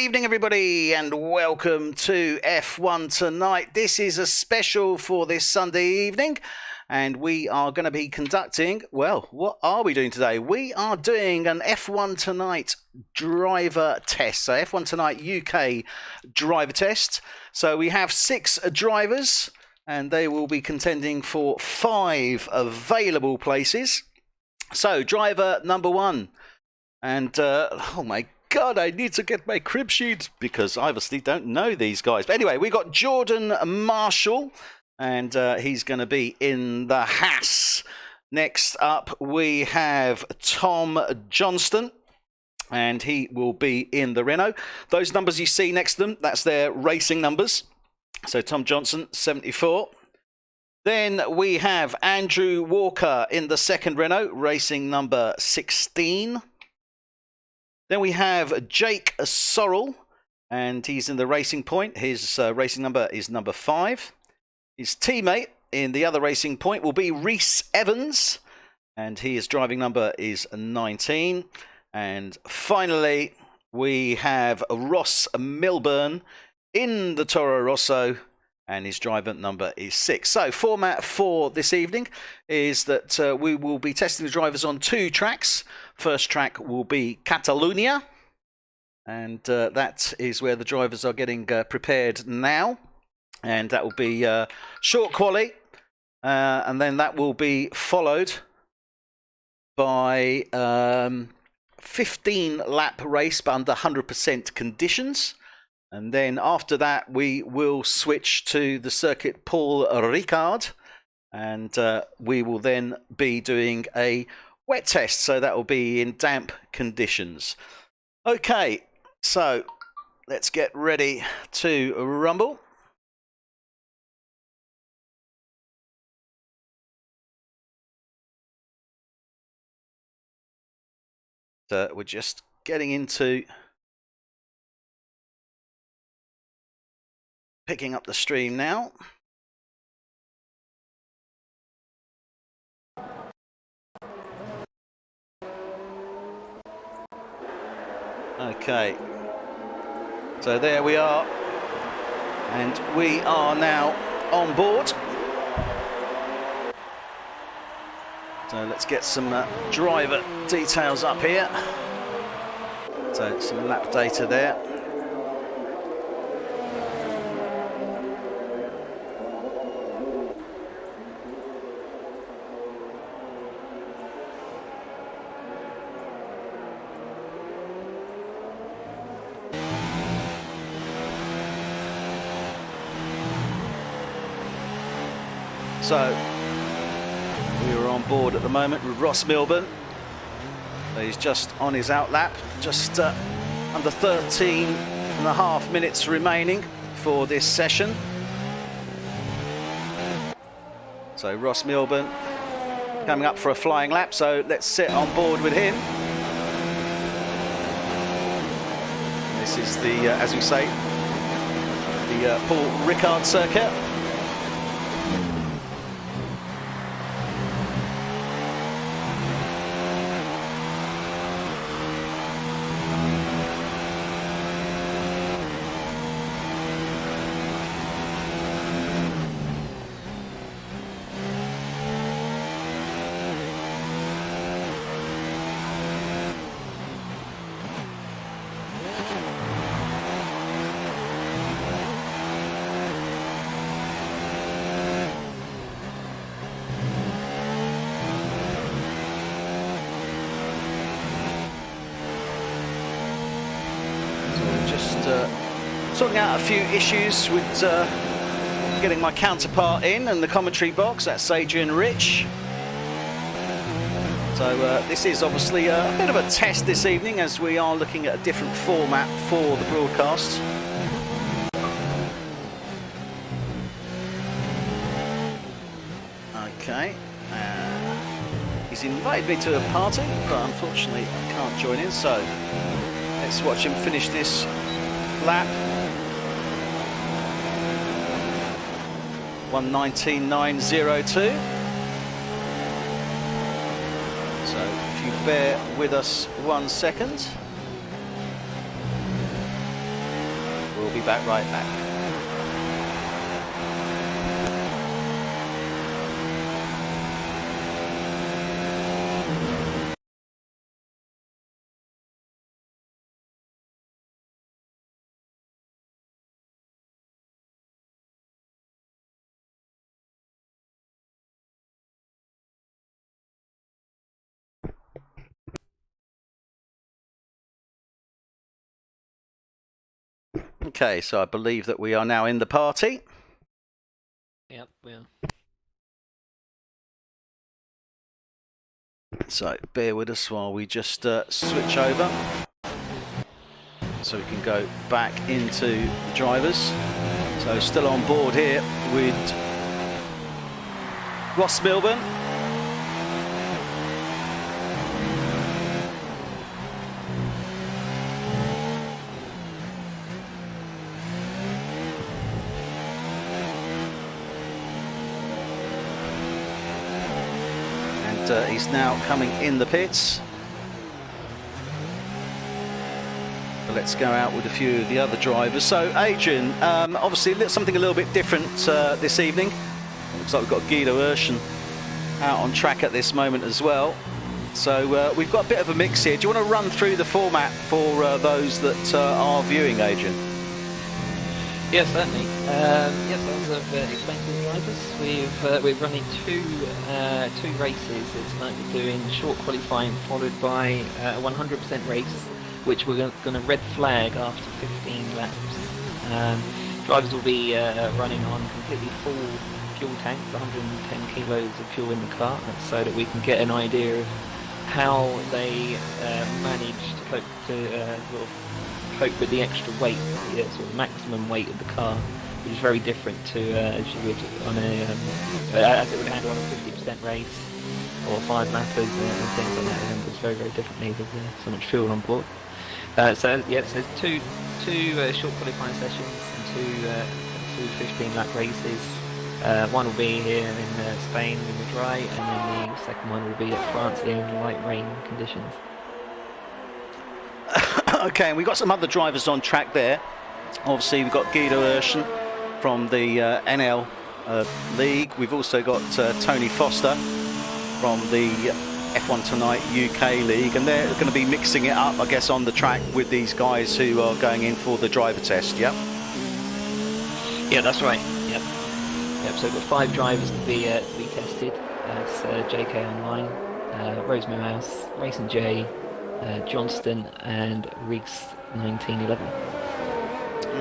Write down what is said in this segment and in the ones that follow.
evening, everybody, and welcome to F1 Tonight. This is a special for this Sunday evening, and we are going to be conducting, well, what are we doing today? We are doing an F1 Tonight driver test, so F1 Tonight UK driver test. So we have 6 drivers, and they will be contending for 5 available places. So, driver number 1, and oh my God, I need to get my crib sheet because I obviously don't know these guys. But anyway, we got Jordan Marshall, and he's going to be in the Haas. Next up, we have Tom Johnston, and he will be in the Renault. Those numbers you see next to them, that's their racing numbers. So Tom Johnson, 74. Then we have Andrew Walker in the second Renault, racing number 16. Then we have Jake Sorrell, and he's in the Racing Point. His racing number is number 5. His teammate in the other Racing Point will be Rhys Evans, and his driving number is 19. And finally, we have Ross Milburn in the Toro Rosso, and his driver number is 6. So, format for this evening is that we will be testing the drivers on 2 tracks. First track will be Catalonia, and that is where the drivers are getting prepared now. And that will be short quali, and then that will be followed by 15-lap race, but under 100% conditions. And then after that, we will switch to the circuit Paul Ricard, and we will then be doing a wet test. So that will be in damp conditions. Okay, so let's get ready to rumble. So we're just getting into picking up the stream now. Okay, so there we are, and we are now on board. So let's get some driver details up here. So some lap data there. So we are on board at the moment with Ross Milburn. So he's just on his outlap, just under 13.5 minutes remaining for this session. So Ross Milburn coming up for a flying lap, so let's sit on board with him. This is the, as we say, the Paul Ricard circuit. Sorting out a few issues with getting my counterpart in and the commentary box. That's Adrian Rich. So this is obviously a bit of a test this evening, as we are looking at a different format for the broadcast. Okay. He's invited me to a party, but unfortunately I can't join in. So let's watch him finish this lap. 1:19.902. So if you bear with us 1 second. we'll be back right back. Okay, so I believe that we are now in the party. Yep, we are. So bear with us while we just switch over. So we can go back into drivers. So still on board here with Ross Milburn. He's now coming in the pits. So let's go out with a few of the other drivers. So Adrian, obviously something a little bit different this evening. Looks like we've got Guido Urshan out on track at this moment as well. So we've got a bit of a mix here. Do you want to run through the format for those that are viewing, Adrian? Yes, certainly. Yes, as I've explained to the drivers, we're running two races. It's like we're doing short qualifying followed by a 100% race, which we're going to red flag after 15 laps. Drivers will be running on completely full fuel tanks, 110 kilos of fuel in the car, so that we can get an idea of how they manage to cope with the extra weight, the sort of maximum weight of the car, which is very different to as you would on a as it would handle on a 50% race or 5 lappers and things like that. It's very, very differently with so much fuel on board. So two short qualifying sessions and two 15-lap races. One will be here in Spain in the dry, and then the second one will be at France in light rain conditions. Okay, and we've got some other drivers on track there. Obviously, we've got Guido Urshan from the NL League. We've also got Tony Foster from the F1 Tonight UK League, and they're going to be mixing it up, I guess, on the track with these guys who are going in for the driver test. Yep. Yeah, that's right. Yep. So we've got 5 drivers to be tested. It's JK Online, Rosemary Mouse, Racing J, Johnston and Reese 1911.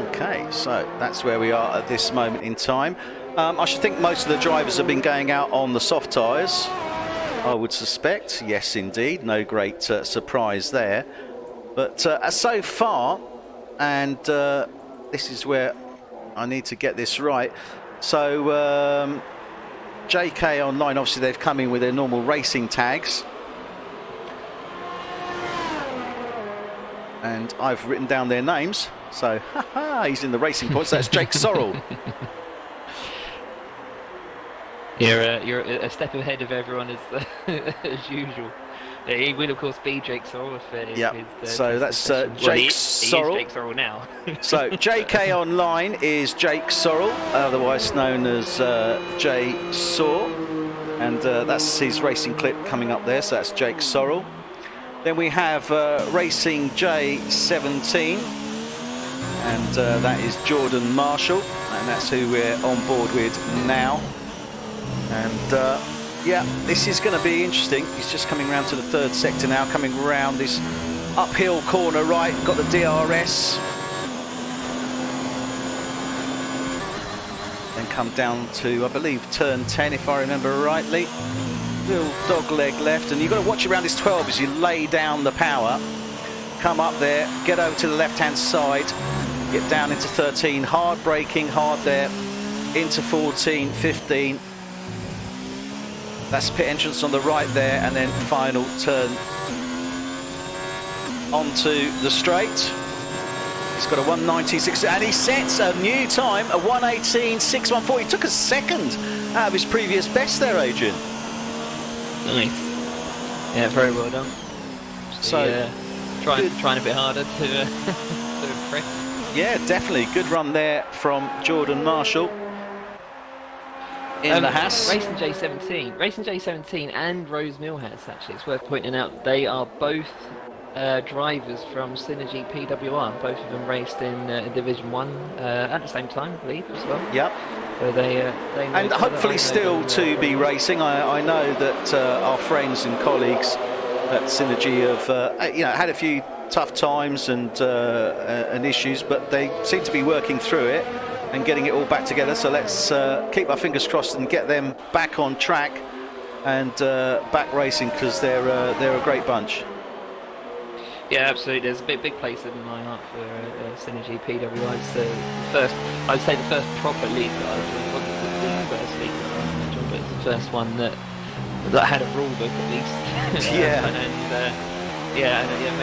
Okay, so that's where we are at this moment in time. I should think most of the drivers have been going out on the soft tyres, I would suspect. Yes, indeed. No great surprise there. But so far, and this is where I need to get this right. So JK Online, obviously they've come in with their normal racing tags. And I've written down their names, so he's in the racing points. That's Jake Sorrell. You're a step ahead of everyone as usual. He will of course be Jake Sorrell if yeah. So that's Jake Sorrell. He is Jake Sorrell now. So JK Online is Jake Sorrell, otherwise known as Jay Saw, and that's his racing clip coming up there. So that's Jake Sorrell. Then we have Racing J17, and that is Jordan Marshall, and that's who we're on board with now. And yeah, this is going to be interesting. He's just coming round to the 3rd sector now, coming round this uphill corner right, got the DRS. Then come down to, I believe, turn 10 if I remember rightly. Little dog leg left, and you've got to watch around this 12 as you lay down the power. Come up there, get over to the left-hand side, get down into 13, hard braking, hard there, into 14, 15. That's pit entrance on the right there, and then final turn onto the straight. He's got a 1:19.6, and he sets a new time, a 1:18.614. He took a second out of his previous best there, Adrian. Nice. Yeah, very well done. So trying a bit harder to impress. Yeah, definitely. Good run there from Jordan Marshall in the Haas. Racing J17 and Rose Millhouse, actually, it's worth pointing out, they are both drivers from Synergy PWR. Both of them raced in Division 1 at the same time, I believe, as well. Yep. So they know and hopefully still to be racing. I know that our friends and colleagues at Synergy have had a few tough times and issues, but they seem to be working through it and getting it all back together. So let's keep our fingers crossed and get them back on track and back racing, because they're a great bunch. Yeah, absolutely. There's a big place in my heart for Synergy PWI. It's the first, I'd say, the first proper league that I've joined. Wasn't the first league that I joined, but it's the first one that had a rule book at least. Yeah. Made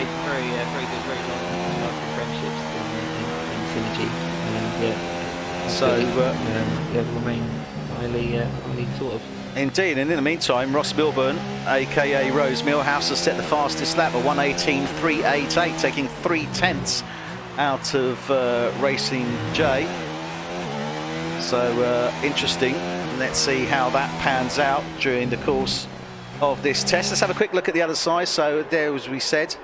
some very good, very lasting friendships in Synergy. Remain highly thought of. Indeed, and in the meantime, Ross Milburn, aka Rose Millhouse, has set the fastest lap, a 1:18.388, taking 3/10 out of Racing J. So interesting. Let's see how that pans out during the course of this test. Let's have a quick look at the other side. So there, as we said,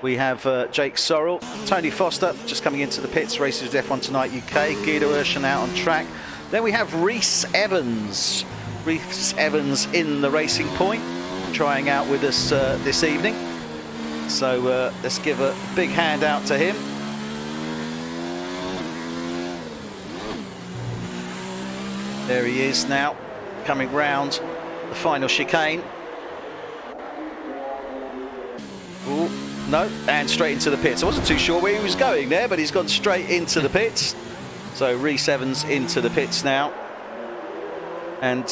we have Jake Sorrell, Tony Foster just coming into the pits, races with F1 Tonight UK, Guido Urshan out on track. Then we have Rhys Evans in the Racing Point, trying out with us this evening. So let's give a big hand out to him. There he is now, coming round the final chicane. Ooh, no, and straight into the pits. I wasn't too sure where he was going there, but he's gone straight into the pits. So Rhys Evans into the pits now. And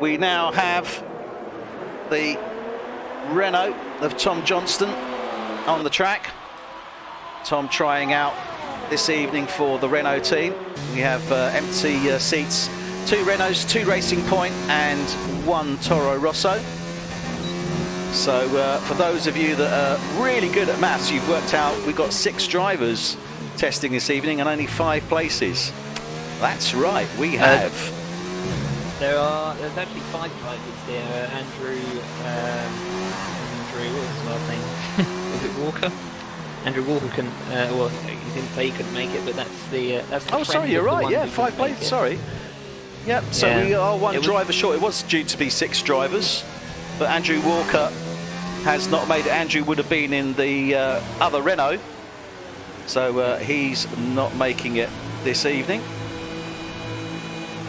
we now have the Renault of Tom Johnston on the track. Tom trying out this evening for the Renault team. We have empty seats, 2 Renaults, 2 Racing Point and 1 Toro Rosso. So for those of you that are really good at maths, you've worked out we've got 6 drivers testing this evening and only 5 places. That's right, we have. There's actually 5 drivers there. Andrew, what was his last name? Was it Walker? Andrew Walker can. Well, he didn't say he couldn't make it, but that's the. Oh, sorry, you're right. Yeah, 5 places. Sorry. Yep. So yeah, we are 1 driver short. It was due to be 6 drivers, but Andrew Walker has not made it. Andrew would have been in the other Renault, so he's not making it this evening.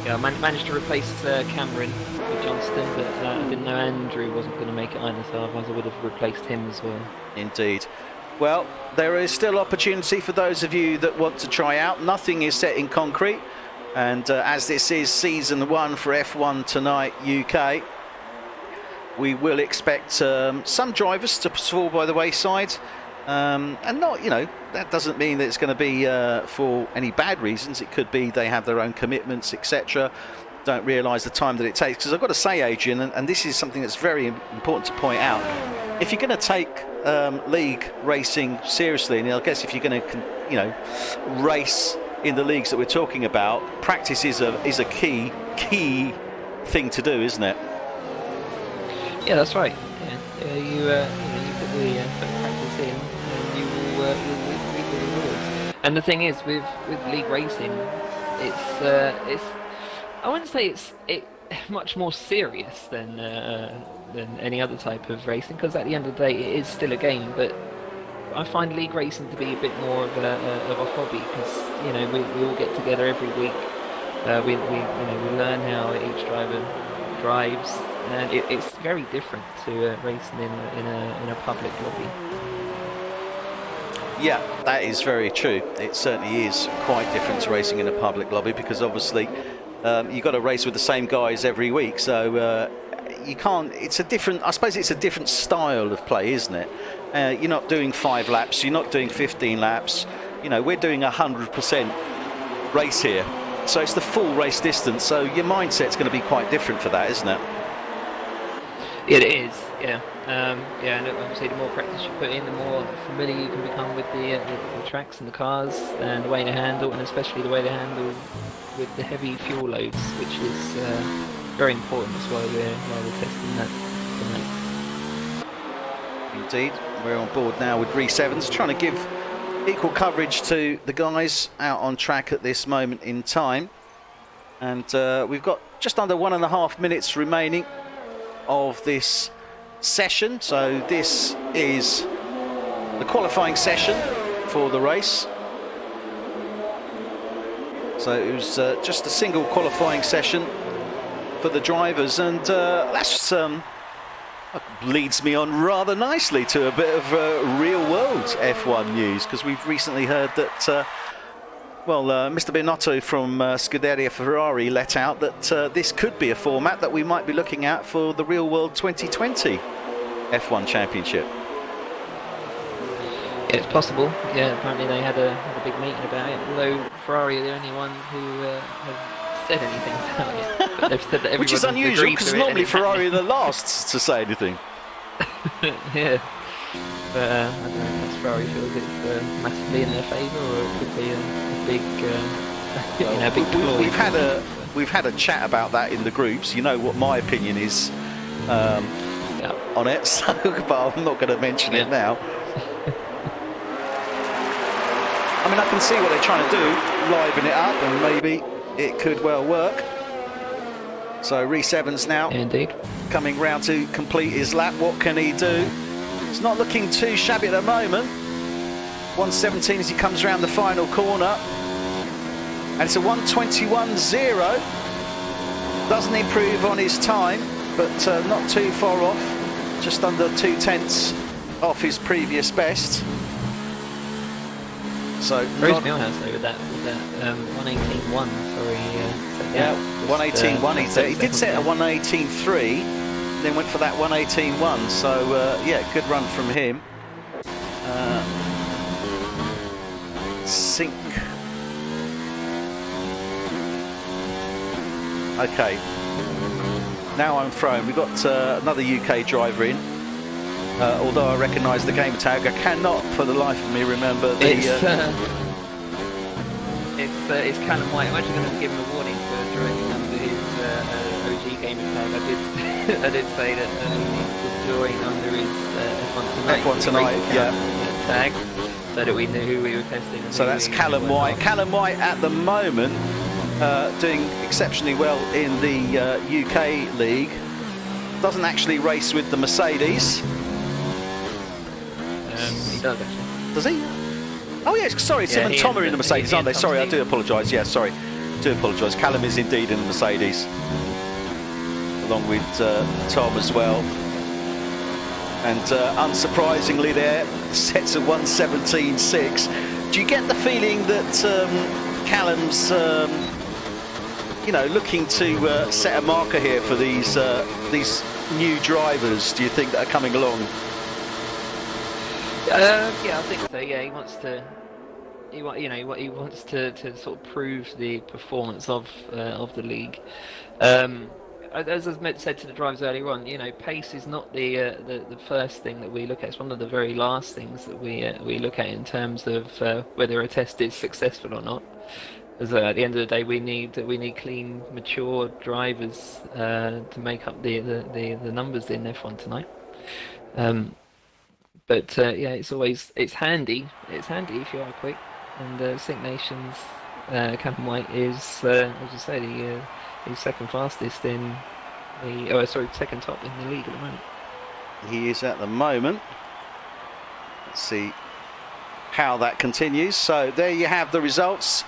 Yeah, I managed to replace Cameron with Johnston, but I didn't know Andrew wasn't going to make it either, so otherwise I would have replaced him as well. Indeed. Well, there is still opportunity for those of you that want to try out. Nothing is set in concrete, and as this is season 1 for F1 Tonight UK, we will expect some drivers to fall by the wayside. And not, that doesn't mean that it's going to be for any bad reasons. It could be they have their own commitments, etc. Don't realise the time that it takes. Because I've got to say, Adrian, and this is something that's very important to point out, if you're going to take league racing seriously, and I guess if you're going to, race in the leagues that we're talking about, practice is a key thing to do, isn't it? Yeah, that's right. Yeah. You put the practice in, and you will reap the rewards. And the thing is, with league racing, it's I wouldn't say it's much more serious than any other type of racing, because at the end of the day, it is still a game. But I find league racing to be a bit more of a hobby, because we all get together every week. We learn how each driver drives, and it's very different to racing in a public lobby. Yeah, that is very true. It certainly is quite different to racing in a public lobby, because obviously you've got to race with the same guys every week, so you can't. It's a different. I suppose it's a different style of play, isn't it? You're not doing 5 laps. You're not doing 15 laps. We're doing 100% race here, so it's the full race distance. So your mindset's going to be quite different for that, isn't it? It is, yeah. Yeah, and obviously the more practice you put in, the more familiar you can become with the tracks and the cars and the way they handle, and especially the way they handle with the heavy fuel loads, which is very important as well. We're testing that tonight. Indeed, we're on board now with Reese Evans, trying to give equal coverage to the guys out on track at this moment in time. And we've got just under 1.5 minutes remaining of this session. So this is the qualifying session for the race. So it was just a single qualifying session for the drivers, and that's leads me on rather nicely to a bit of real-world F1 news, because we've recently heard that Mr. Binotto from Scuderia Ferrari let out that this could be a format that we might be looking at for the Real World 2020 F1 Championship. Yeah, it's possible. Yeah, apparently they had a big meeting about it, although Ferrari are the only ones who have said anything about it. But they've said that which is unusual, because normally Ferrari are the last to say anything. Yeah. But I don't know, perhaps Ferrari feels it's massively in their favour, or it could be a big, big ploy. We've had a chat about that in the groups. You know what my opinion is on it, so but I'm not going to mention it now. I mean, I can see what they're trying to do, liven it up, and maybe it could well work. So Reese Evans now, indeed, coming round to complete his lap. What can he do? It's not looking too shabby at the moment. 1:17 as he comes around the final corner. And it's a 1:21.0. Doesn't improve on his time, but not too far off. Just under 2/10 off his previous best. So Rose Milhouse though with that 1:18.1. Yeah, 1:18.1. He did set a 1:18.3. Then went for that 1:18.1, so yeah, good run from him. Sync. Okay, now I'm thrown. We've got another UK driver in, although I recognise the gamer tag. I cannot for the life of me remember the... It's Callum White. I'm actually going to give him a warning for joining under his OG gamer tag. I did say that he would join under his F1 Tonight, yeah, tag, so that we knew who we were testing. So that's Callum White. Callum White at the moment doing exceptionally well in the UK league. Doesn't actually race with the Mercedes. He does actually. Does he? Oh yes, sorry, Tim and Tom are in the Mercedes, aren't they? Sorry, I do apologise. Yeah, sorry, do apologise. Callum is indeed in the Mercedes, along with Tom as well. And unsurprisingly there, sets of 1:17.6. Do you get the feeling that Callum's, looking to set a marker here for these new drivers, do you think, that are coming along? Yeah, I think so. Yeah, he wants to. He wants to sort of prove the performance of the league. As I said to the drivers earlier on, pace is not the first thing that we look at. It's one of the very last things that we look at in terms of whether a test is successful or not. As at the end of the day, we need clean, mature drivers to make up the numbers in F1 tonight. But yeah, it's handy if you are quick. And Sync Nation's Callum White is, as you say, he's second fastest in second top in the league at the moment. He is at the moment. Let's see how that continues. So there you have the results.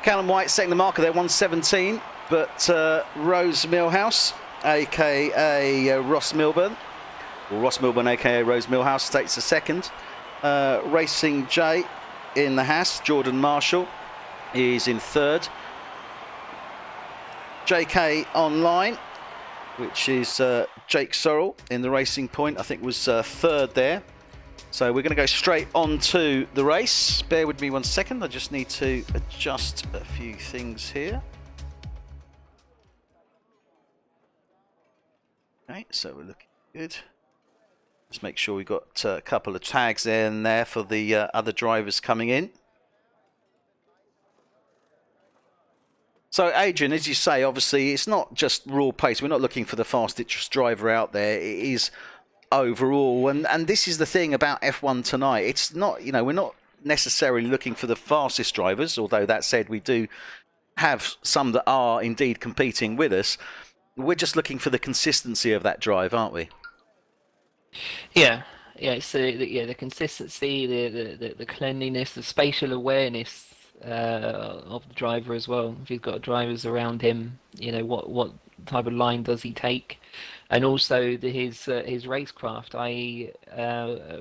Callum White setting the marker there, 1:17, but Rose Milhouse, aka Ross Milburn, or Ross Milburn, aka Rose Milhouse, takes a second. Racing J in the Haas, Jordan Marshall is in third. JK Online, which is Jake Sorrell in the Racing Point, I think was third there. So we're going to go straight on to the race. Bear with me 1 second, I just need to adjust a few things here. Okay, so we're looking good. Just make sure we've got a couple of tags in there for the other drivers coming in. So, Adrian, as you say, obviously, it's not just raw pace. We're not looking for the fastest driver out there. It is overall. And this is the thing about F1 tonight. It's not, we're not necessarily looking for the fastest drivers, although that said, we do have some that are indeed competing with us. We're just looking for the consistency of that drive, aren't we? Yeah, it's the consistency, the cleanliness, the spatial awareness of the driver as well. If he's got drivers around him, what type of line does he take, and also his racecraft.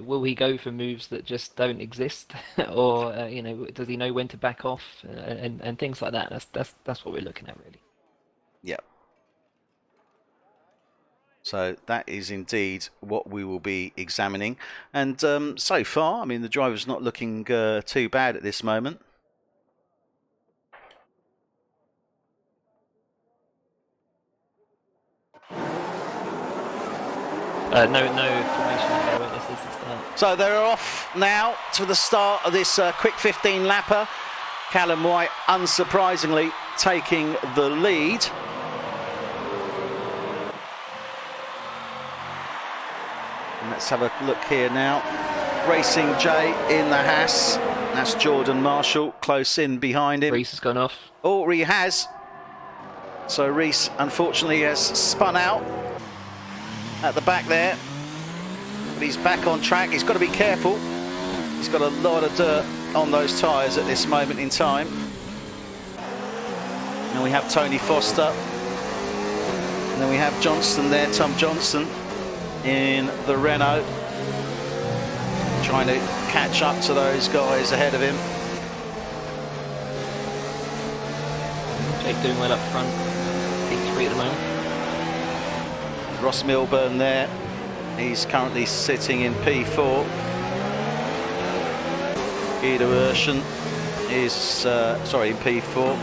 Will he go for moves that just don't exist, or does he know when to back off and things like that? That's what we're looking at, really. Yeah. So that is indeed what we will be examining. And so far, I mean, the driver's not looking too bad at this moment. No formation. This is the start. So they're off now to the start of this quick 15-lapper. Callum White, unsurprisingly, taking the lead. Let's have a look here now. Racing J in the Haas. That's Jordan Marshall close in behind him. Reese has gone off. Oh, he has. So Reese, unfortunately, has spun out at the back there. But he's back on track. He's got to be careful. He's got a lot of dirt on those tyres at this moment in time. And we have Tony Foster. And then we have Johnston there, Tom Johnston, in the Renault, trying to catch up to those guys ahead of him. Jake doing well up front. P3 at the moment. Ross Milburn there. He's currently sitting in P4. Guido Urshan is in P4.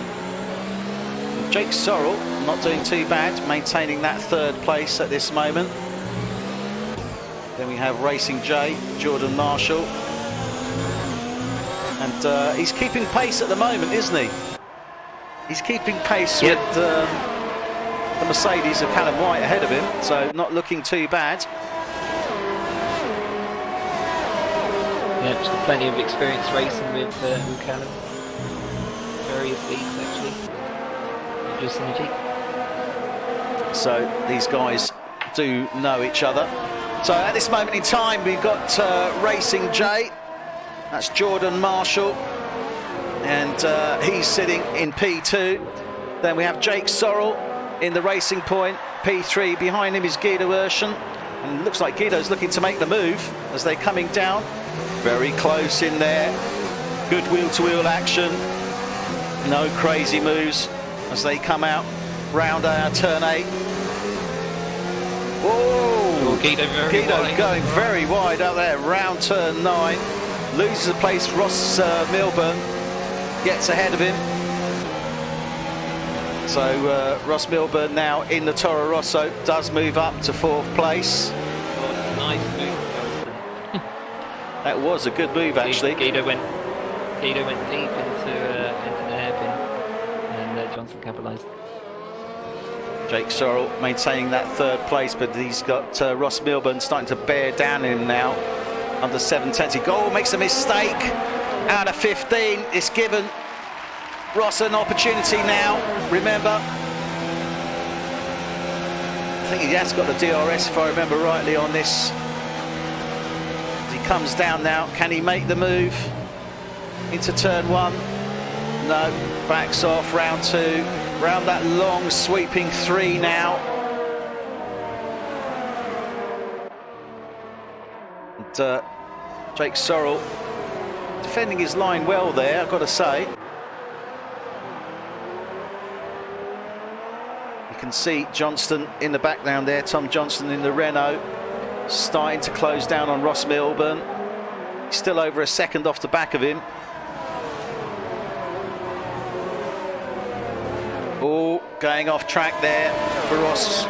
Jake Sorrell not doing too bad, maintaining that third place at this moment. Then we have Racing J, Jordan Marshall. And he's keeping pace at the moment, isn't he? He's keeping pace with the Mercedes of Callum White ahead of him, so not looking too bad. Yeah, just got plenty of experience racing with Callum. Various leagues, actually. Just synergy. So these guys do know each other. So at this moment in time, we've got Racing J. That's Jordan Marshall. And he's sitting in P2. Then we have Jake Sorrell in the Racing Point, P3. Behind him is Guido Urshan. And it looks like Guido's looking to make the move as they're coming down. Very close in there. Good wheel-to-wheel action. No crazy moves as they come out. Round turn 8. Whoa! Guido going very wide out there. Round turn 9. Loses the place. Ross Milburn gets ahead of him. So Ross Milburn now in the Toro Rosso does move up to 4th place. Oh, nice move. That was a good move, actually. Guido went deep into the hairpin, and Johnson capitalised. Jake Sorrell maintaining that 3rd place, but he's got Ross Milburn starting to bear down him now. Under 7/10. Goal makes a mistake out of 15. It's given Ross an opportunity now. Remember, I think he has got the DRS, if I remember rightly, on this. As he comes down now, can he make the move into turn 1? No, backs off. Round 2. Round that long sweeping 3 now. And Jake Sorrell defending his line well there, I've got to say. You can see Johnston in the background there, Tom Johnston in the Renault, starting to close down on Ross Milburn. He's still over a second off the back of him. Oh, going off track there for Ross.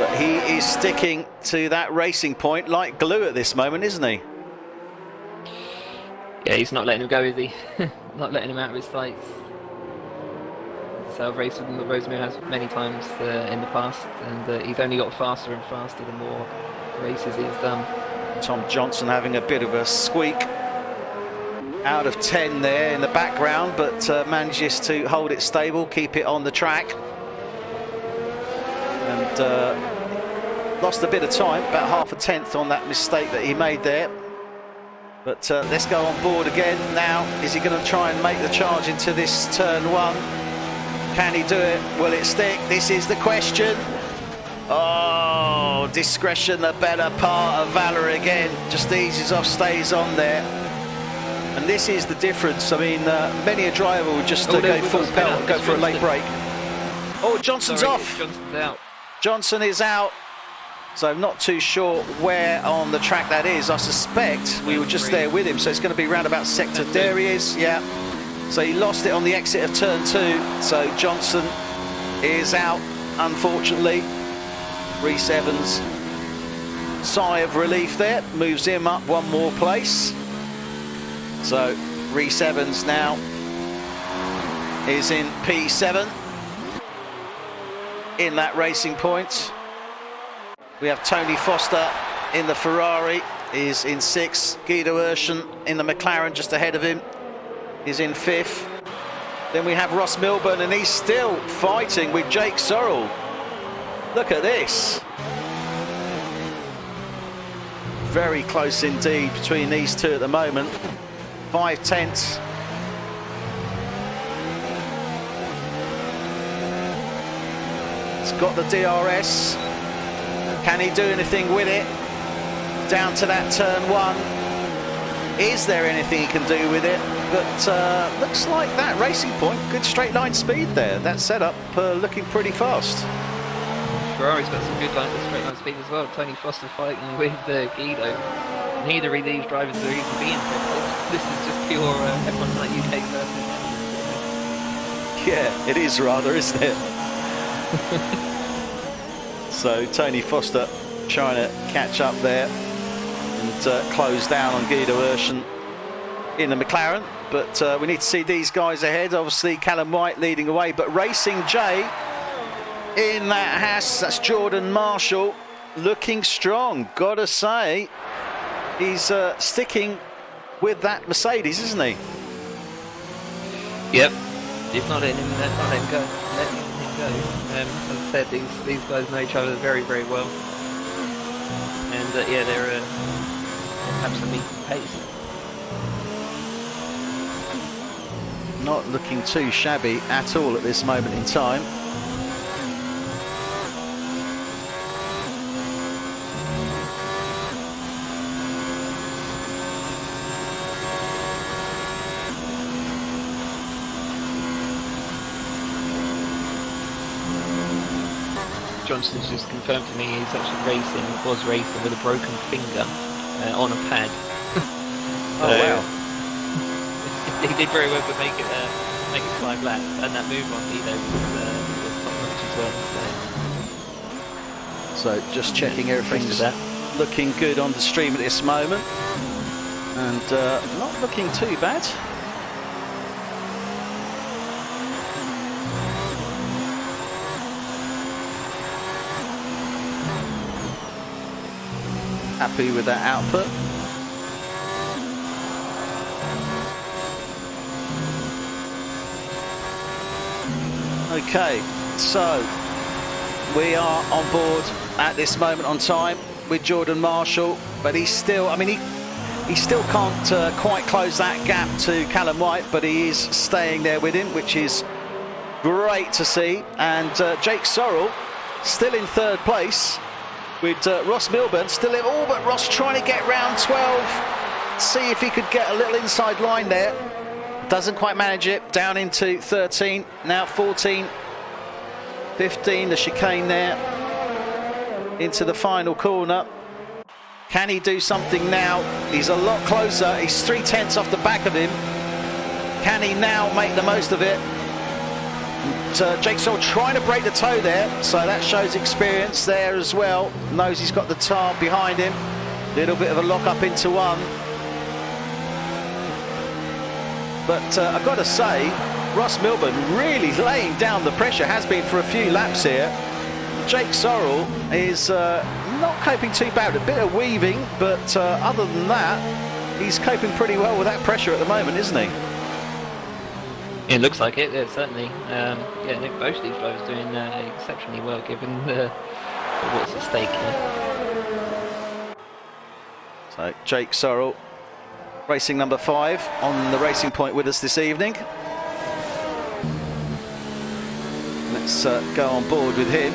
But he is sticking to that racing point like glue at this moment, isn't he? Yeah, he's not letting him go, is he? Not letting him out of his sights. So I've raced with him, Rosemary has many times in the past, and he's only got faster and faster the more races he's done. Tom Johnson having a bit of a squeak out of 10 there in the background, but manages to hold it stable, keep it on the track. And lost a bit of time, about half a tenth on that mistake that he made there. But let's go on board again now. Is he going to try and make the charge into this turn one? Can he do it? Will it stick? This is the question. Oh, discretion, the better part of Valor again. Just eases off, stays on there. And this is the difference. I mean, many a driver would just go full pelt and go for a late break. Oh, Johnson's off. Johnson's out. Johnson is out. So I'm not too sure where on the track that is. I suspect we were just there with him. So it's going to be round about sector. There he is. Yeah. So he lost it on the exit of turn 2. So Johnson is out, unfortunately. Rhys Evans, sigh of relief there, moves him up one more place. So Rhys Evans now is in P7 in that racing point. We have Tony Foster in the Ferrari, is in 6th. Guido Urshan in the McLaren just ahead of him is in 5th. Then we have Ross Milburn, and he's still fighting with Jake Sorrell. Look at this. Very close indeed between these two at the moment. 5 tenths. He's got the DRS. Can he do anything with it? Down to that turn 1. Is there anything he can do with it? But looks like that racing point, good straight line speed there. That setup looking pretty fast. Ferrari's got some good straight line speed as well. Tony Foster fighting with Guido. Neither of these drivers are even being fit. This is just pure F1 Tonight UK versus. Yeah, it is rather, isn't it? So Tony Foster trying to catch up there and close down on Guido Urshan in the McLaren. But we need to see these guys ahead. Obviously Callum White leading away, but Racing J in that Haas, that's Jordan Marshall, looking strong, gotta say. He's sticking with that Mercedes, isn't he? Yep. If not letting him go. Letting him go. As I said, these guys know each other very, very well. And yeah, they're absolutely pace. Not looking too shabby at all at this moment in time. Johnson's just confirmed to me he's actually was racing with a broken finger on a pad. Oh wow. He did very well to make it 5 laps, and that move on Guido was top notch as well. So just checking everything's looking good on the stream at this moment, and not looking too bad. Happy with that output. Okay, so we are on board at this moment on time with Jordan Marshall, but he's still, I mean, he still can't quite close that gap to Callum White, but he is staying there with him, which is great to see. And Jake Sorrell still in 3rd place with Ross Milburn still in, all but Ross trying to get round 12, see if he could get a little inside line there. Doesn't quite manage it, down into 13, now 14, 15, the chicane there, into the final corner. Can he do something now? He's a lot closer, he's 3 tenths off the back of him. Can he now make the most of it? Jake Sorrell trying to break the toe there, so that shows experience there as well. Knows he's got the tar behind him. Little bit of a lock up into one. But I've got to say, Ross Milburn really laying down the pressure, has been for a few laps here. Jake Sorrell is not coping too bad, a bit of weaving, but other than that, he's coping pretty well with that pressure at the moment, isn't he? It looks like it, yeah, certainly. Yeah, Nick, both of these drivers doing exceptionally well given what's at stake here. So Jake Sorrell, racing number 5 on the Racing Point with us this evening. Let's go on board with him.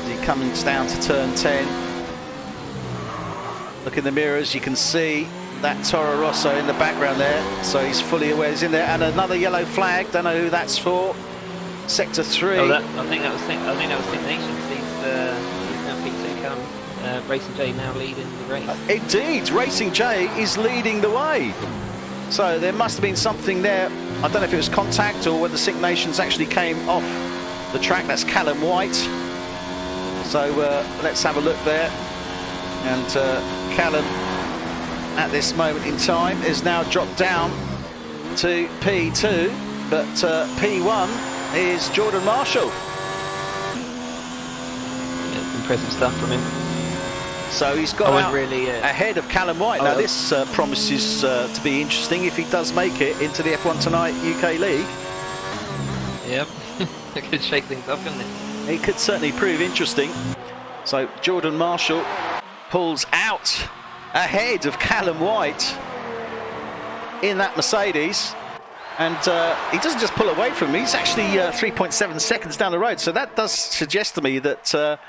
He comes down to turn 10. Look in the mirrors, you can see that Toro Rosso in the background there, so he's fully aware he's in there. And another yellow flag, don't know who that's for. Sector 3. Oh, I think that was Think Nations. He's now P2 come. Racing J now leading the race. Indeed, Racing J is leading the way. So there must have been something there. I don't know if it was contact or whether Think Nations actually came off the track. That's Callum White. So let's have a look there. And Callum, at this moment in time, is now dropped down to P2, but P1 is Jordan Marshall. Yeah, impressive stuff from him. So he's got out really, ahead of Callum White. Now this promises to be interesting if he does make it into the F1 Tonight UK League. Yep, it could shake things up, couldn't it? It could certainly prove interesting. So Jordan Marshall pulls out ahead of Callum White in that Mercedes, and he doesn't just pull away from me, he's actually 3.7 seconds down the road, so that does suggest to me that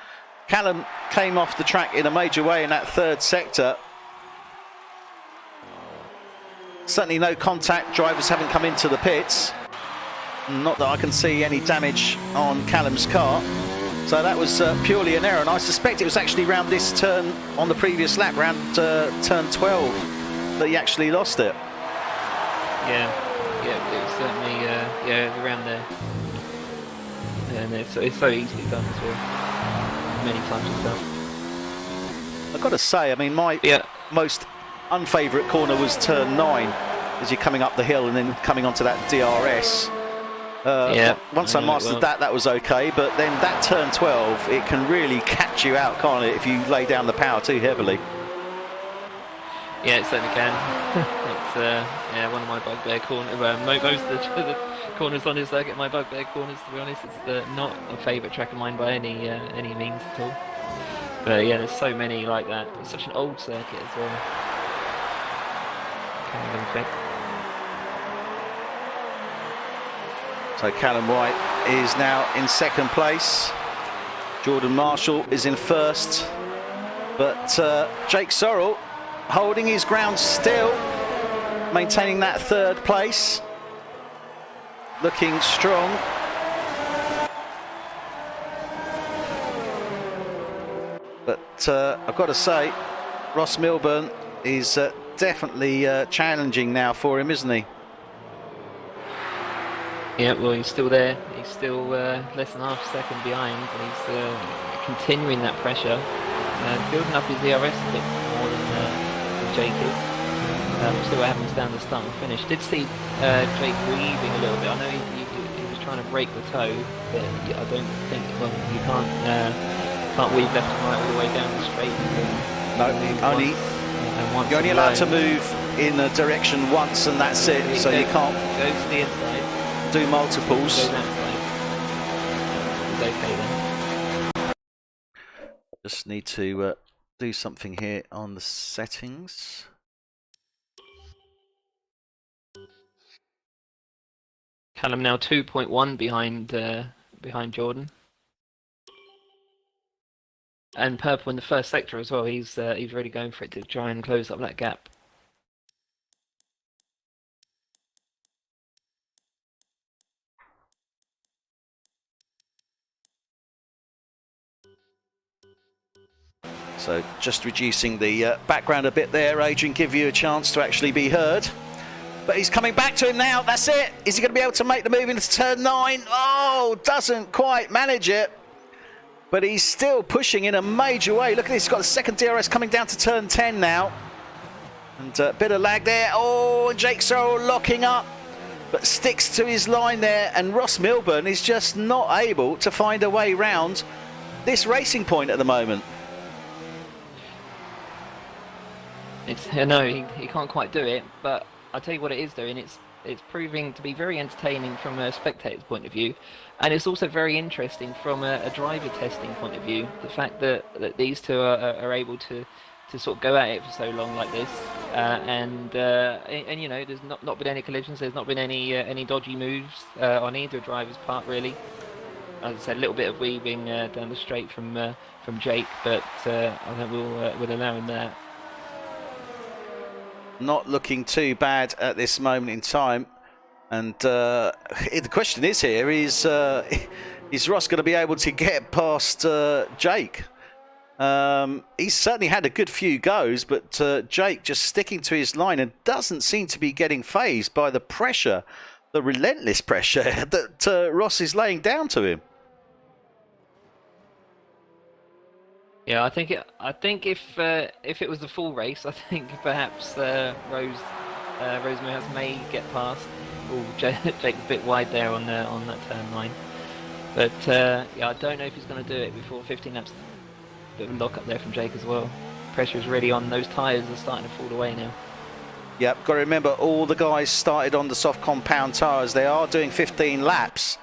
Callum came off the track in a major way in that third sector. Certainly no contact, drivers haven't come into the pits, not that I can see any damage on Callum's car. So that was purely an error, and I suspect it was actually round this turn on the previous lap, round turn 12, that he actually lost it. Yeah, it was certainly around there. And it's so easily done as well, many times yourself. I've got to say, I mean, my most unfavourite corner was turn 9, as you're coming up the hill and then coming onto that DRS. Once I mastered that was okay, but then that turn 12, it can really catch you out, can't it, if you lay down the power too heavily? Yeah, it certainly can. It's one of my bugbear corners. Most of the corners on this circuit, my bugbear corners, to be honest. It's not a favourite track of mine by any means at all. But yeah, there's so many like that. It's such an old circuit as well. Kind of effect. So Callum White is now in second place. Jordan Marshall is in first. But Jake Sorrell holding his ground still, maintaining that third place. Looking strong. But I've got to say, Ross Milburn is definitely challenging now for him, isn't he? Yeah, well, he's still there. He's still less than half a second behind. He's continuing that pressure, building up his DRS a bit more than Jake is. Still what happens down the start and finish. Did see Jake weaving a little bit. I know he was trying to break the toe, but I don't think. Well, you can't weave left and right all the way down the straight. No, you're only allowed to move in a direction once, and that's it. So you can't go to the inside. Do multiples. Okay then. Just need to do something here on the settings. Callum now 2.1 behind Jordan, and purple in the first sector as well. He's really going for it to try and close up that gap. So just reducing the background a bit there, Adrian, give you a chance to actually be heard. But he's coming back to him now. That's it. Is he going to be able to make the move into turn 9? Oh, doesn't quite manage it. But he's still pushing in a major way. Look at this. He's got the second DRS coming down to turn 10 now. And a bit of lag there. Oh, Jake Sorrell locking up. But sticks to his line there. And Ross Milburn is just not able to find a way round this racing point at the moment. No, he can't quite do it, but I'll tell you what it is doing. It's proving to be very entertaining from a spectator's point of view, and it's also very interesting from a driver testing point of view. The fact that these two are able to sort of go at it for so long like this, and you know, there's not been any collisions. There's not been any dodgy moves on either driver's part really. As I said, a little bit of weaving down the straight from Jake, but I think we'll allow him that. Not looking too bad at this moment in time, and the question is here: is Ross going to be able to get past Jake? He's certainly had a good few goes, but Jake just sticking to his line and doesn't seem to be getting phased by the pressure, the relentless pressure that Ross is laying down to him. Yeah, I think if it was the full race, I think perhaps Rose Mouse may get past. Oh, Jake's a bit wide there on that turn 9. But yeah, I don't know if he's going to do it before 15 laps. Bit of a lock up there from Jake as well. Pressure is really on. Those tyres are starting to fall away now. Yep, got to remember all the guys started on the soft compound tyres. They are doing 15 laps,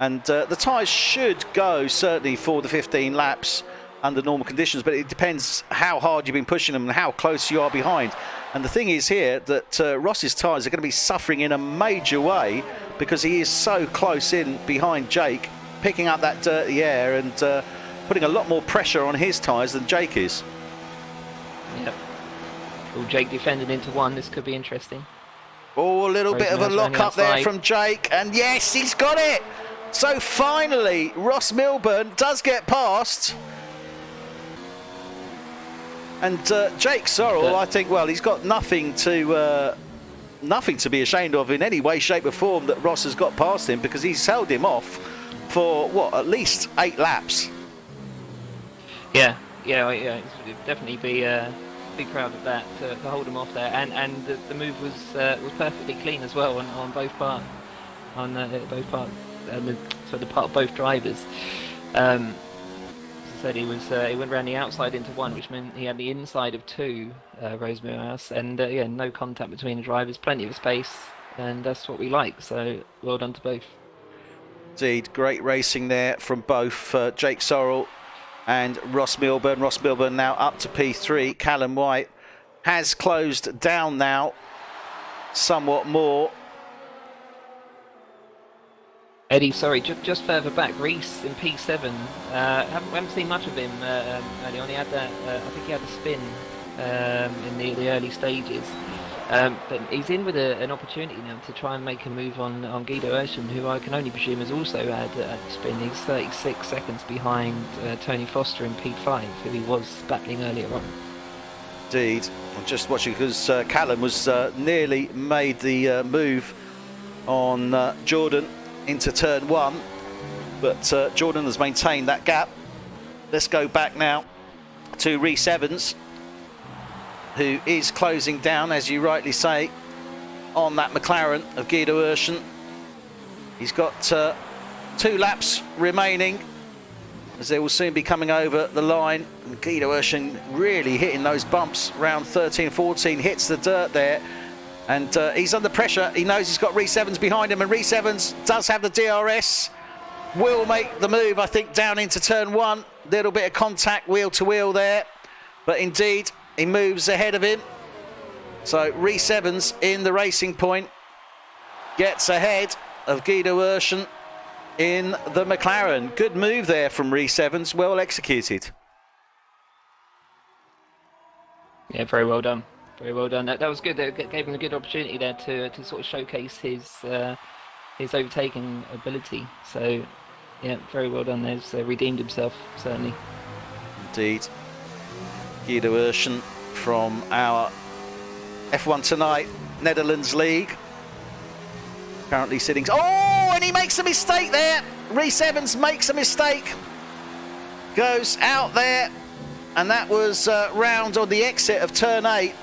and the tyres should go certainly for the 15 laps under normal conditions, but it depends how hard you've been pushing them and how close you are behind. And the thing is here that Ross's tyres are going to be suffering in a major way because he is so close in behind Jake, picking up that dirty air and putting a lot more pressure on his tyres than Jake is. Yep. Well, Jake defended into 1. This could be interesting. Oh, a little bit of a lock up there from Jake, and yes, he's got it. So finally, Ross Milburn does get past. And Jake Sorrell, I think, well, he's got nothing to be ashamed of in any way, shape or form that Ross has got past him, because he's held him off for, what, at least 8 laps. Yeah, definitely be proud of that, to hold him off there. And the move was perfectly clean as well on both parts, the part of both drivers. Said he went around the outside into 1, which meant he had the inside of 2 Rosemary House, and yeah, no contact between the drivers, plenty of space, and that's what we like. So well done to both. Indeed, great racing there from both Jake Sorrell and Ross Milburn. Ross Milburn now up to P3. Callum White has closed down now somewhat more. Eddie, sorry, just further back, Reese in P7. Haven't seen much of him early on. He had that, I think he had a spin in the early stages. But he's in with an opportunity now to try and make a move on Guido Urshan, who I can only presume has also had a spin. He's 36 seconds behind Tony Foster in P5, who he was battling earlier on. Indeed. I'm just watching because Callum was nearly made the move on Jordan into turn 1, but Jordan has maintained that gap. Let's go back now to Rhys Evans, who is closing down, as you rightly say, on that McLaren of Guido Urshan. He's got 2 laps remaining, as they will soon be coming over the line. And Guido Urshan really hitting those bumps. Round 13, 14, hits the dirt there. And he's under pressure. He knows he's got Rhys Evans behind him, and Rhys Evans does have the DRS. Will make the move, I think, down into turn 1. Little bit of contact wheel to wheel there. But indeed, he moves ahead of him. So Rhys Evans in the racing point gets ahead of Guido Urshan in the McLaren. Good move there from Rhys Evans. Well executed. Yeah, very well done. Very well done. That was good. That gave him a good opportunity there to sort of showcase his overtaking ability. So, yeah, very well done. There's redeemed himself, certainly. Indeed. Guido Urshan from our F1 Tonight Netherlands League Currently sitting... Oh, and he makes a mistake there. Rhys Evans makes a mistake. Goes out there. And that was round on the exit of turn 8.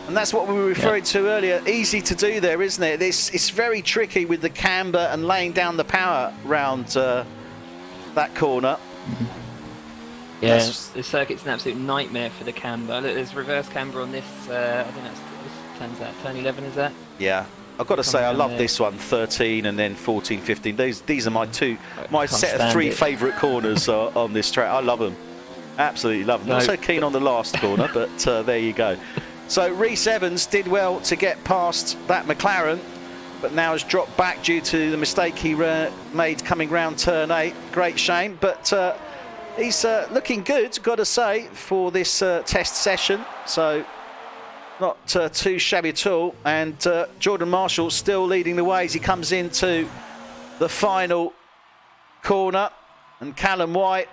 And that's what we were referring to earlier. Easy to do there, isn't it? It's very tricky with the camber and laying down the power round that corner. Yeah, the circuit's an absolute nightmare for the camber. Look, there's reverse camber on this. I think this turns out turn 11, is that? Yeah. I've got to say, I love this one, 13 and then 14, 15. These are my set of 3 favourite corners on this track. I love them. Absolutely love them. Not so keen on the last corner, but there you go. So Rhys Evans did well to get past that McLaren, but now has dropped back due to the mistake he made coming round turn 8. Great shame, but he's looking good, got to say, for this test session. So not too shabby at all. And Jordan Marshall still leading the way as he comes into the final corner. And Callum White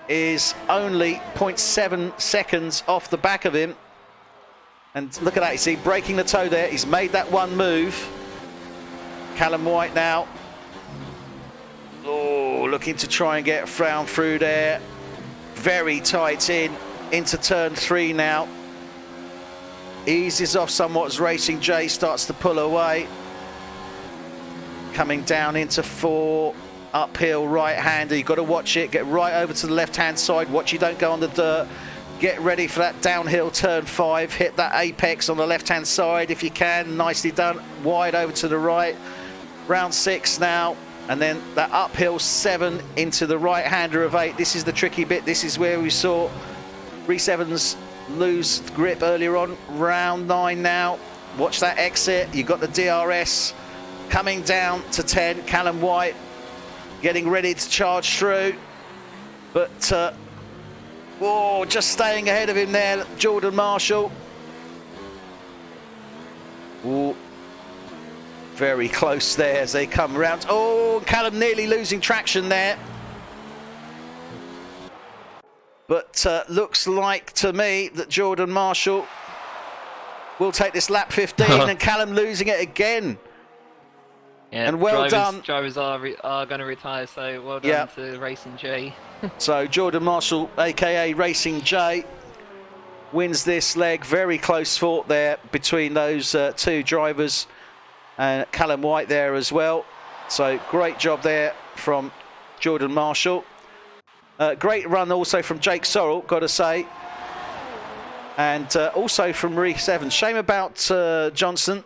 is only 0.7 seconds off the back of him. And look at that, you see, breaking the toe there. He's made that one move. Callum White now. Oh, looking to try and get Frown through there. Very tight into turn 3 now. Eases off somewhat as Racing J starts to pull away. Coming down into 4. Uphill right-hander, you've got to watch it. Get right over to the left-hand side. Watch you don't go on the dirt. Get ready for that downhill turn 5. Hit that apex on the left-hand side if you can. Nicely done. Wide over to the right. Round 6 now. And then that uphill 7 into the right-hander of 8. This is the tricky bit. This is where we saw Rhys Evans lose grip earlier on. Round 9 now. Watch that exit. You've got the DRS coming down to 10. Callum White getting ready to charge through, but just staying ahead of him there, Jordan Marshall. Ooh, very close there as they come around. Oh, Callum nearly losing traction there. But looks like to me that Jordan Marshall will take this lap 15 and Callum losing it again. Yeah, and well done. Drivers are going to retire, so well done to Racing J. So Jordan Marshall, aka Racing J, wins this leg. Very close fought there between those 2 drivers, and Callum White there as well. So great job there from Jordan Marshall. Great run also from Jake Sorrell, got to say, and also from Rhys Evans. Shame about Johnson,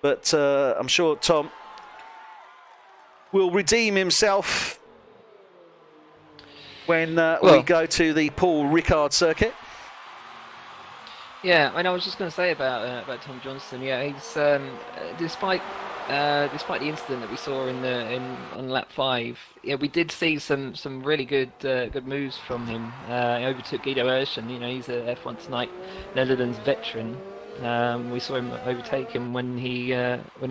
but I'm sure Tom will redeem himself when we go to the Paul Ricard circuit. Yeah, I was just going to say about Tom Johnson. Yeah, he's despite the incident that we saw on lap 5. Yeah, we did see some really good moves from him. He overtook Guido Urschen. You know, he's a F1 Tonight Netherlands veteran. We saw him overtake him when he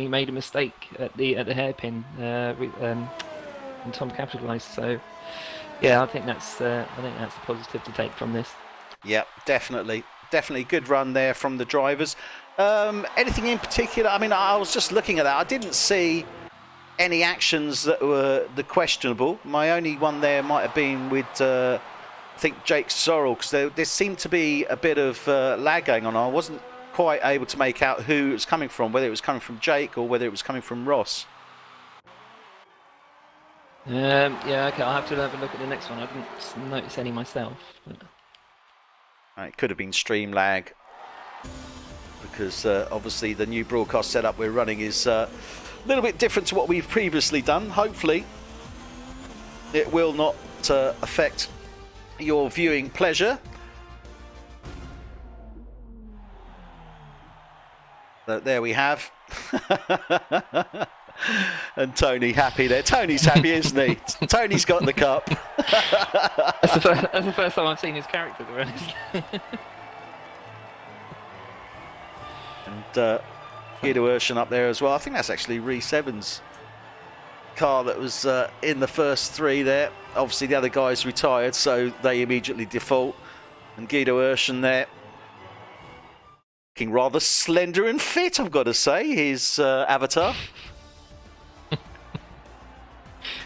made a mistake at the hairpin, and Tom capitalised. So, yeah, I think that's a positive to take from this. Yeah, definitely good run there from the drivers. Anything in particular? I mean, I was just looking at that. I didn't see any actions that were the questionable. My only one there might have been with I think Jake Sorrell, because there seemed to be a bit of lag going on. I wasn't quite able to make out who it was coming from, whether it was coming from Jake or whether it was coming from Ross. Yeah, okay, I'll have to have a look at the next one. I didn't notice any myself. But... It could have been stream lag, because obviously the new broadcast setup we're running is a little bit different to what we've previously done. Hopefully it will not affect your viewing pleasure. There we have. And Tony happy there. Tony's happy, isn't he? Tony's got the cup. That's the first time I've seen his character, to be honest. And Guido Urschen up there as well. I think that's actually Rhys Evans' car that was in the first 3 there. Obviously the other guys retired, so they immediately default. And Guido Urschen there, looking rather slender and fit, I've got to say, his avatar.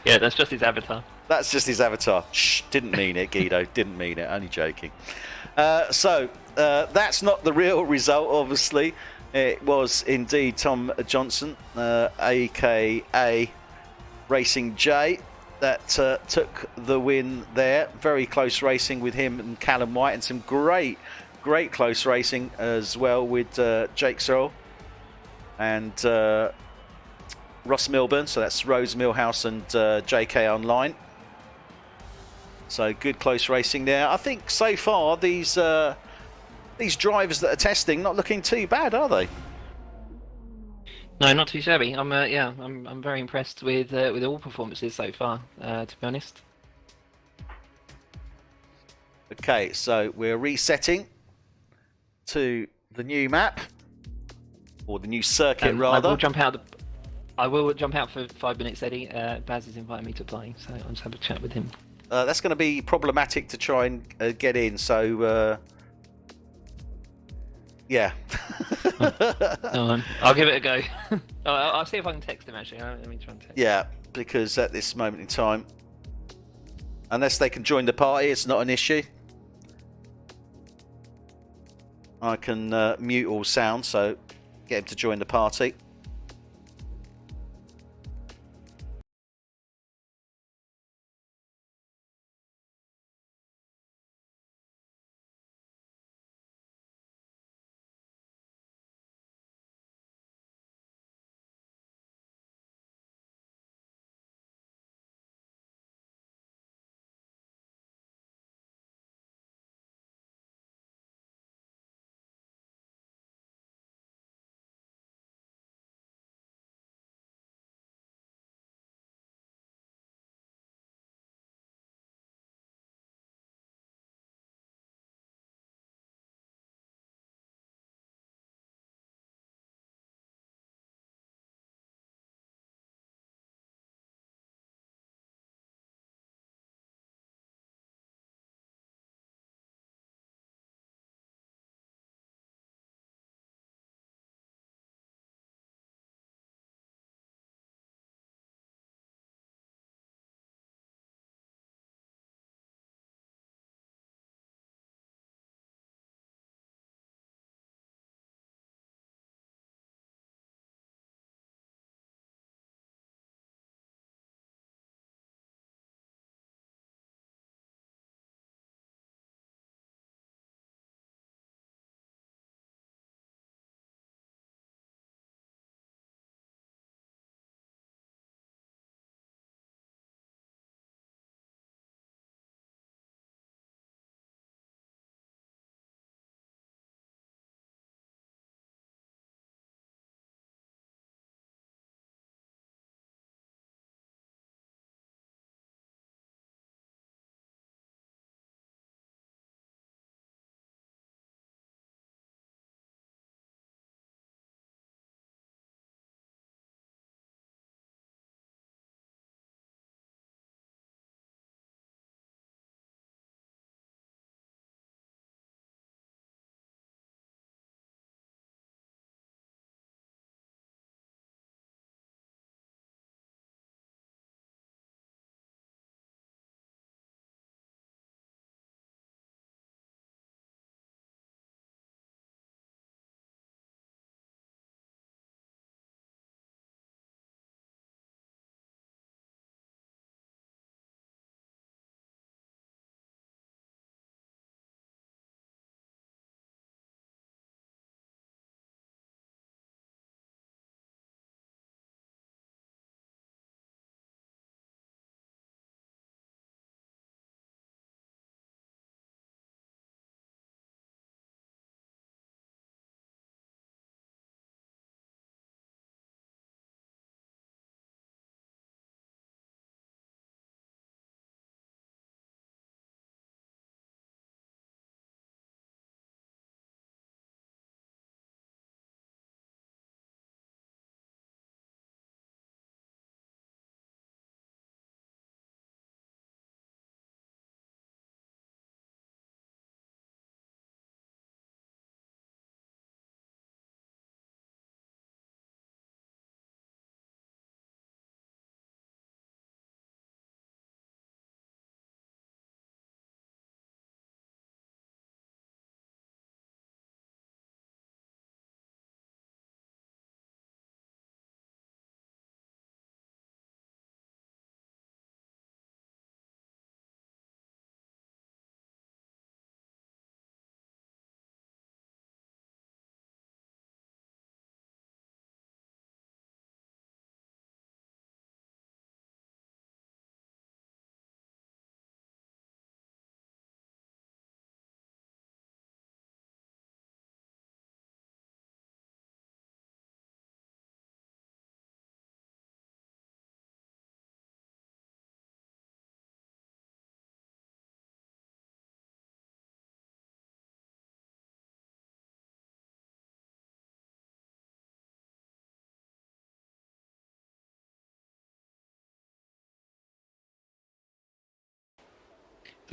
Yeah, that's just his avatar. That's just his avatar. Shh, didn't mean it, Guido. Didn't mean it. Only joking. That's not the real result, obviously. It was indeed Tom Johnson, aka Racing J, that took the win there. Very close racing with him and Callum White, and some great close racing as well with Jake Searle and Ross Milburn. So that's Rose Millhouse and JK Online. So good close racing there. I think so far these drivers that are testing not looking too bad, are they? No, not too shabby. I'm very impressed with all performances so far. To be honest. Okay, so we're resetting to the new map, or the new circuit rather. I will jump out for 5 minutes, Eddie. Baz has invited me to play, so I'll just have a chat with him. That's going to be problematic to try and get in. So yeah. I'll give it a go. I'll see if I can text him actually. Let me try and text. Yeah, because at this moment in time, unless they can join the party, it's not an issue. I can mute all sound, so get him to join the party.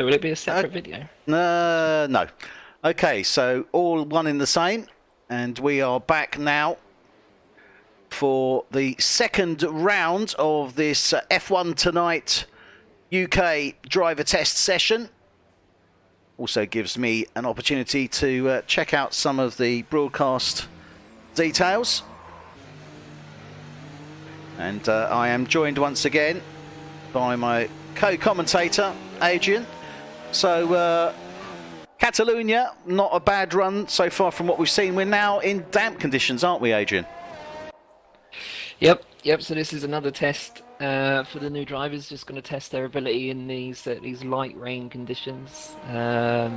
So will it be a separate video? No. Okay, so all one in the same, and we are back now for the second round of this F1 Tonight UK driver test session. Also gives me an opportunity to check out some of the broadcast details. And I am joined once again by my co-commentator, Adrian. So, Catalonia, not a bad run so far from what we've seen. We're now in damp conditions, aren't we, Adrian? Yep. So this is another test for the new drivers. Just going to test their ability in these light rain conditions. Yeah,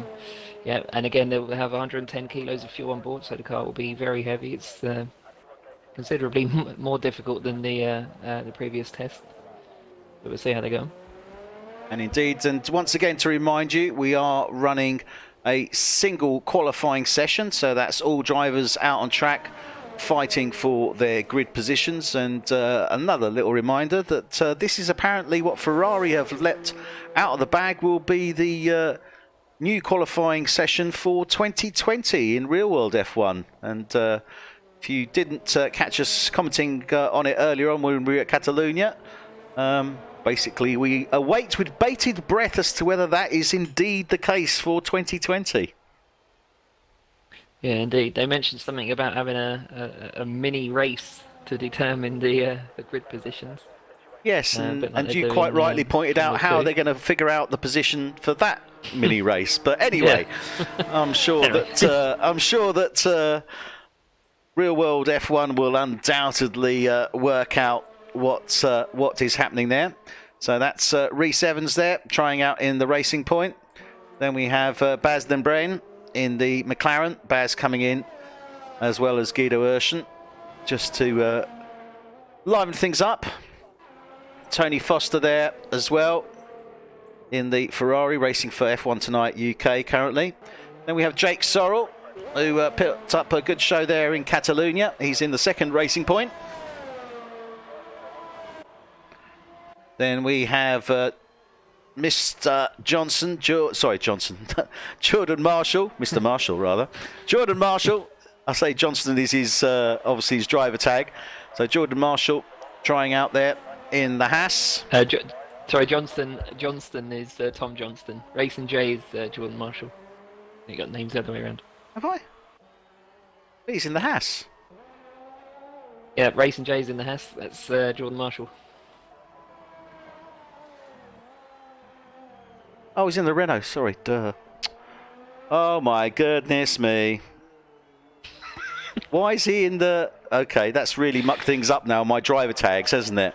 and again, they will have 110 kilos of fuel on board, so the car will be very heavy. It's considerably more difficult than the previous test. But we'll see how they go. And indeed, and once again to remind you, we are running a single qualifying session, so that's all drivers out on track fighting for their grid positions. And another little reminder that this is apparently what Ferrari have let out of the bag will be the new qualifying session for 2020 in real world F1. And if you didn't catch us commenting on it earlier on when we were at Catalonia, basically we await with bated breath as to whether that is indeed the case for 2020. Yeah, indeed. They mentioned something about having a mini race to determine the grid positions. Yes, and you quite rightly pointed out how they're going to figure out the position for that mini race. But anyway, I'm sure that real world F1 will undoubtedly work out what is happening there. So that's Rhys Evans there trying out in the Racing Point. Then we have Baz Den Brain in the McLaren. Baz coming in as well as Guido Urshan just to liven things up. Tony Foster there as well in the Ferrari, racing for F1 Tonight UK currently. Then we have Jake Sorrell, who put up a good show there in Catalonia. He's in the second Racing Point. Then we have Mr. Johnson, Jordan Marshall, Mr. Marshall rather. Jordan Marshall, I say Johnston is his obviously his driver tag. So Jordan Marshall trying out there in the Haas. Sorry, Johnston is Tom Johnston. Racing J is Jordan Marshall. You got names the other way around. Have I? He's in the Haas. Yeah, Racing J's in the Haas. That's Jordan Marshall. Oh, he's in the Renault. Sorry, duh. Oh my goodness me. Why is he in the... Okay, that's really mucked things up now, my driver tags, hasn't it?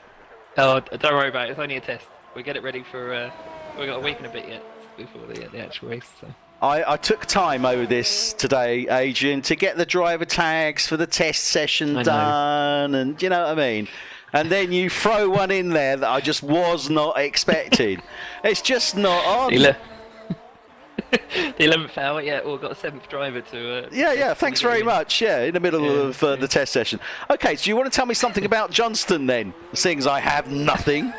Oh, don't worry about it. It's only a test. We'll get it ready for... we've got a week and a bit yet before the actual race. So. I took time over this today, Adrian, to get the driver tags for the test session done, and you know what I mean? And then you throw one in there that I just was not expecting. It's just not on. The 11th hour, yeah, we've got a 7th driver to... yeah, thanks very much, in the middle of the test session. Okay, so you want to tell me something about Johnston then, seeing as I have nothing?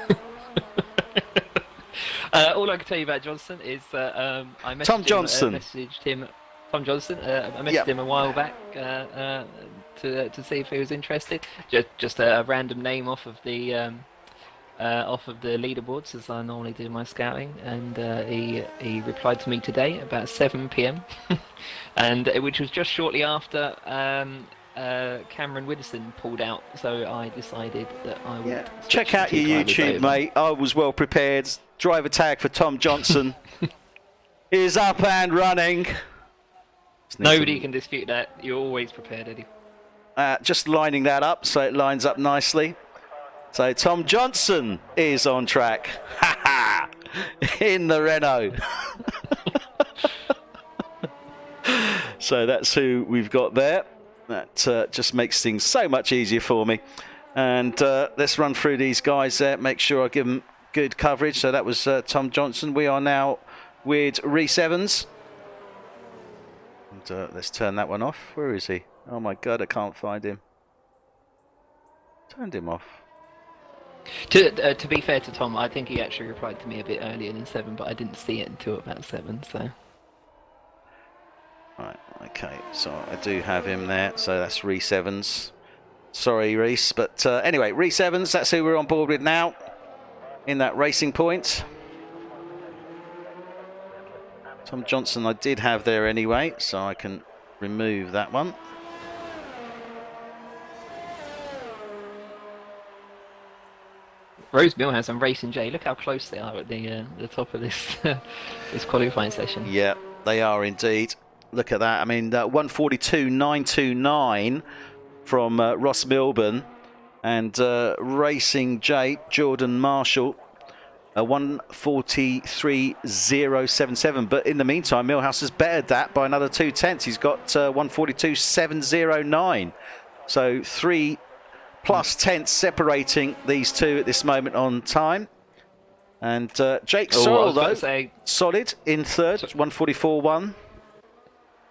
All I can tell you about Johnston is I messaged Tom Johnston. Tom Johnston. I messaged him a while back to see if he was interested. Just a random name off of the leaderboards, as I normally do my scouting, and he replied to me today about 7 p.m. and which was just shortly after Cameron Widdowson pulled out, so I decided that I would check out your YouTube, mate. I was well prepared. Driver tag for Tom Johnson is up and running. Nobody can dispute that. You're always prepared, Eddie. Just lining that up so it lines up nicely. So Tom Johnson is on track. In the Renault. So that's who we've got there. That just makes things so much easier for me. And let's run through these guys there. Make sure I give them good coverage. So that was Tom Johnson. We are now with Rhys Evans. And let's turn that one off. Where is he? Oh my God, I can't find him. Turned him off. To be fair to Tom, I think he actually replied to me a bit earlier than 7, but I didn't see it until about 7. So. Right. Okay. So I do have him there. So that's Reese Evans. Sorry, Reese, but anyway, Reese Evans. That's who we're on board with now in that Racing Point. Tom Johnson I did have there anyway, so I can remove that one. Rose Mill has some Racing J. Look how close they are at the top of this this qualifying session. Yeah, they are indeed. Look at that. I mean, 142.929 from Ross Milburn, and Racing J, Jordan Marshall, 143.077. But in the meantime, Millhouse has bettered that by another 0.2. He's got 142.709. So 3+ tenths separating these two at this moment on time. And Jake Sorrell, though, solid in third, 144.1.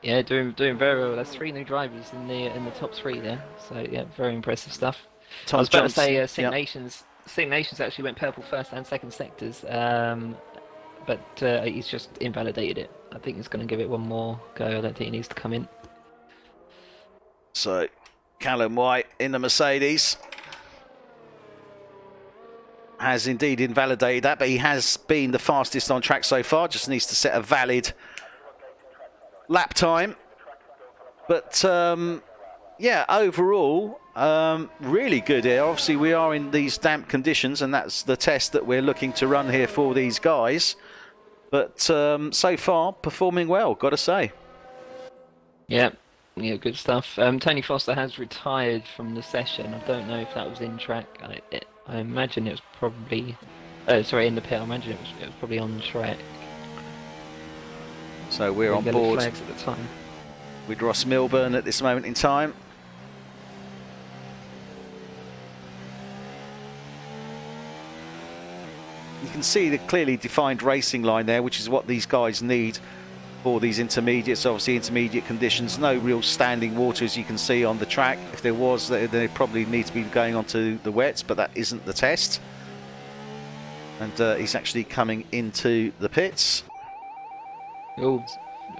Yeah, doing very well. That's 3 new drivers in the top 3 there. So yeah, very impressive stuff. I was about to say Sing Nations actually went purple first and second sectors, but he's just invalidated it. I think he's going to give it one more go. I don't think he needs to come in. So Callum White in the Mercedes has indeed invalidated that, but he has been the fastest on track so far. Just needs to set a valid lap time. But yeah, overall, really good here. Obviously, we are in these damp conditions, and that's the test that we're looking to run here for these guys. But so far, performing well, got to say. Yeah, good stuff. Tony Foster has retired from the session. I don't know if that was in track. I imagine it was probably... sorry, in the pit. I imagine it was probably on track. So we're on board flags at the time with Ross Milburn at this moment in time. You can see the clearly defined racing line there, which is what these guys need for these intermediates. Obviously, intermediate conditions, no real standing water as you can see on the track. If there was, they probably need to be going onto the wets, but that isn't the test. And he's actually coming into the pits. Oh,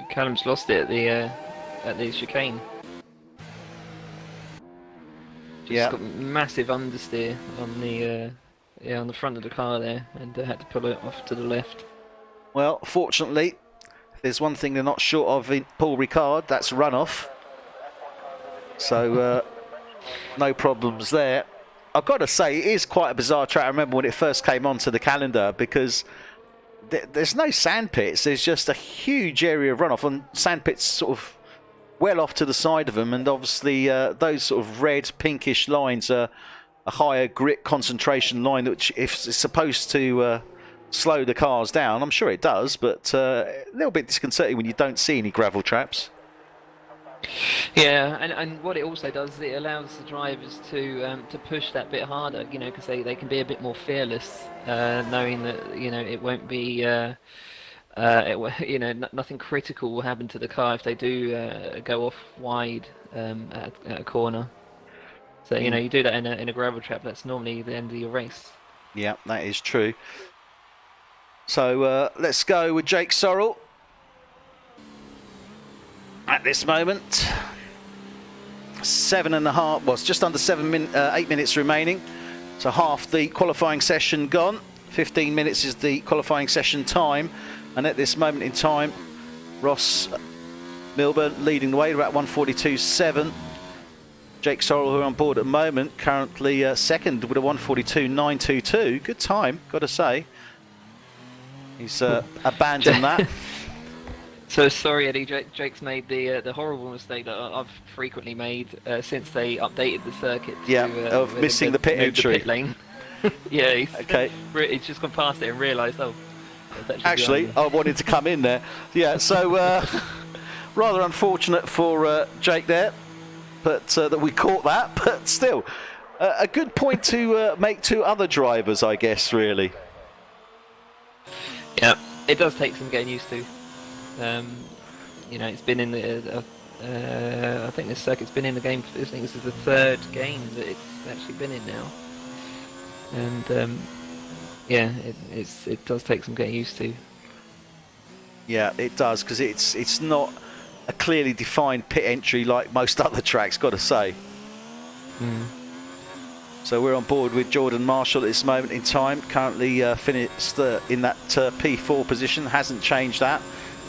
Callum's lost it at the chicane. Just got massive understeer on the on the front of the car there, and had to pull it off to the left. Well, fortunately, if there's one thing they're not short of in Paul Ricard, that's runoff. So no problems there. I've got to say, it is quite a bizarre track. I remember when it first came onto the calendar, because there's no sand pits. There's just a huge area of runoff, and sand pits sort of well off to the side of them. And obviously, those sort of red, pinkish lines are a higher grit concentration line, which if it's supposed to slow the cars down, I'm sure it does, but a little bit disconcerting when you don't see any gravel traps. Yeah, and what it also does is it allows the drivers to push that bit harder, because they can be a bit more fearless, knowing that it won't be nothing critical will happen to the car if they do go off wide at a corner. So you do that in a gravel trap, that's normally the end of your race. Yeah, that is true. So let's go with Jake Sorrell. At this moment, 7.5, well, it's just under 8 minutes remaining. So half the qualifying session gone. 15 minutes is the qualifying session time. And at this moment in time, Ross Milburn leading the way at about 142.7. Jake Sorrell, who are on board at the moment, currently second with a 142.922. Good time, got to say. He's abandoned that. So sorry, Eddie. Jake's made the horrible mistake that I've frequently made since they updated the circuit. Of missing the pit entry. The pit lane. Yeah, he's just gone past it and realised, actually, I wanted to come in there. Yeah, so rather unfortunate for Jake there, but that we caught that. But still, a good point to make to other drivers, I guess. Really. Yeah, it does take some getting used to. It's been in the. I think this circuit's been in the game. I think this is the third game that it's actually been in now. and yeah, it does take some getting used to. Yeah, it does, because it's not a clearly defined pit entry like most other tracks, got to say. So we're on board with Jordan Marshall at this moment in time, currently finished in that P4 position, hasn't changed that,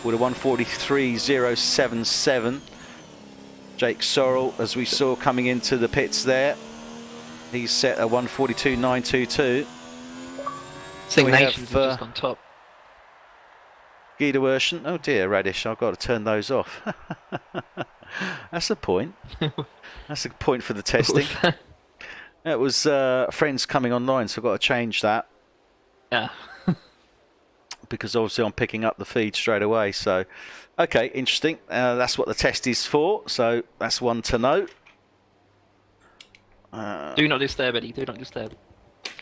with a 1:43.077. Jake Sorrell, as we saw coming into the pits there, he's set a 1:42.922. Signations have just on top. Guido Urshan. Oh dear, Radish, I've got to turn those off. That's a point. That's a point for the testing. That was friends coming online, so I've got to change that. Yeah. Because obviously I'm picking up the feed straight away. So, okay, interesting. That's what the test is for. So that's one to note. Do not disturb, Eddie. Do not disturb.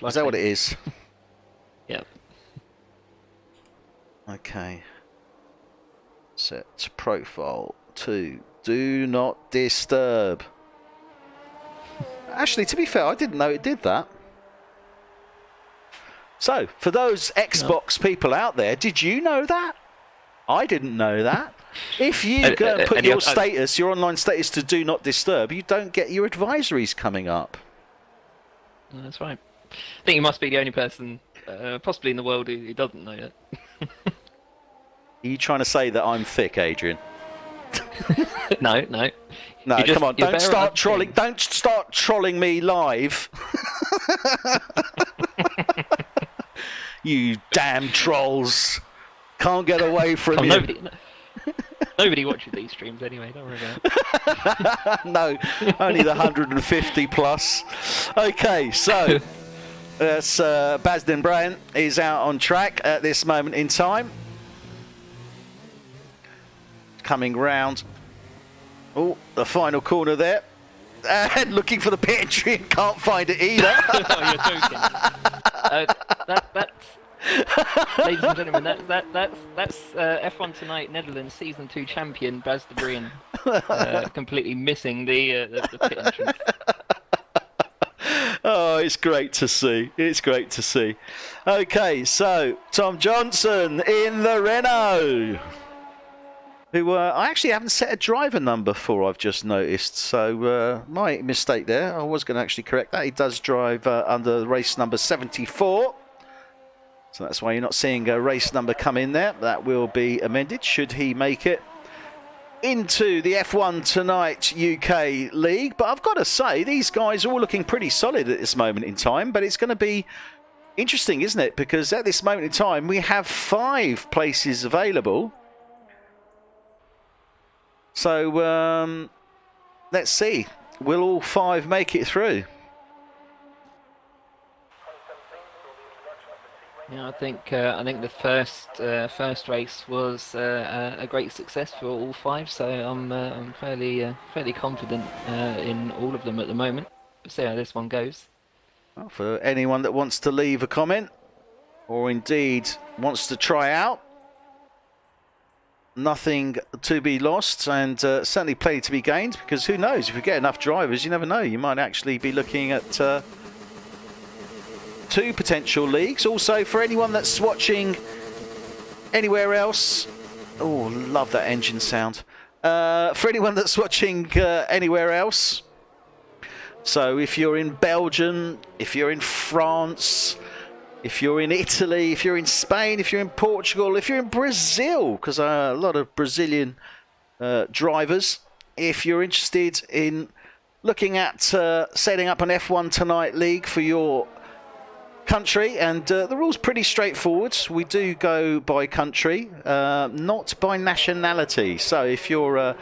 Is that what it is? Yep. Okay. Set profile to do not disturb. Actually, to be fair, I didn't know it did that. So, for those Xbox people out there, did you know that? I didn't know that. If you go and put your status, your online status to do not disturb, you don't get your advisories coming up. That's right. I think you must be the only person, possibly in the world, who doesn't know that. Are you trying to say that I'm thick, Adrian? No. No, come on! Don't start trolling. Don't start trolling me live. You damn trolls! Can't get away from you. Nobody watches these streams anyway. Don't worry about it. No, only the 150 plus. Okay, so Basden Bryant is out on track at this moment in time. Coming round. Oh, the final corner there. And looking for the pit entry and can't find it either. Oh, you're joking. That's, ladies and gentlemen, that's F1 Tonight Netherlands Season 2 champion Baz de Bruyne completely missing the pit entrance. Oh, it's great to see. It's great to see. Okay, so Tom Johnson in the Renault. Who I actually haven't set a driver number for, I've just noticed. So my mistake there. I was going to actually correct that. He does drive under race number 74. So that's why you're not seeing a race number come in there. That will be amended should he make it into the F1 Tonight UK League. But I've got to say, these guys are all looking pretty solid at this moment in time. But it's going to be interesting, isn't it? Because at this moment in time, we have 5 places available. So let's see. Will all 5 make it through? Yeah, I think the first race was a great success for all 5. So I'm fairly confident in all of them at the moment. We'll see how this one goes. Well, for anyone that wants to leave a comment, or indeed wants to try out, nothing to be lost, and certainly plenty to be gained, because who knows, if you get enough drivers, you never know, you might actually be looking at 2 potential leagues. Also, for anyone that's watching anywhere else, oh, love that engine sound. For anyone that's watching anywhere else, so if you're in Belgium, if you're in France, if you're in Italy, if you're in Spain, if you're in Portugal, if you're in Brazil, because a lot of Brazilian drivers, if you're interested in looking at setting up an F1 Tonight League for your country, and the rule's pretty straightforward. We do go by country, not by nationality. So if you're a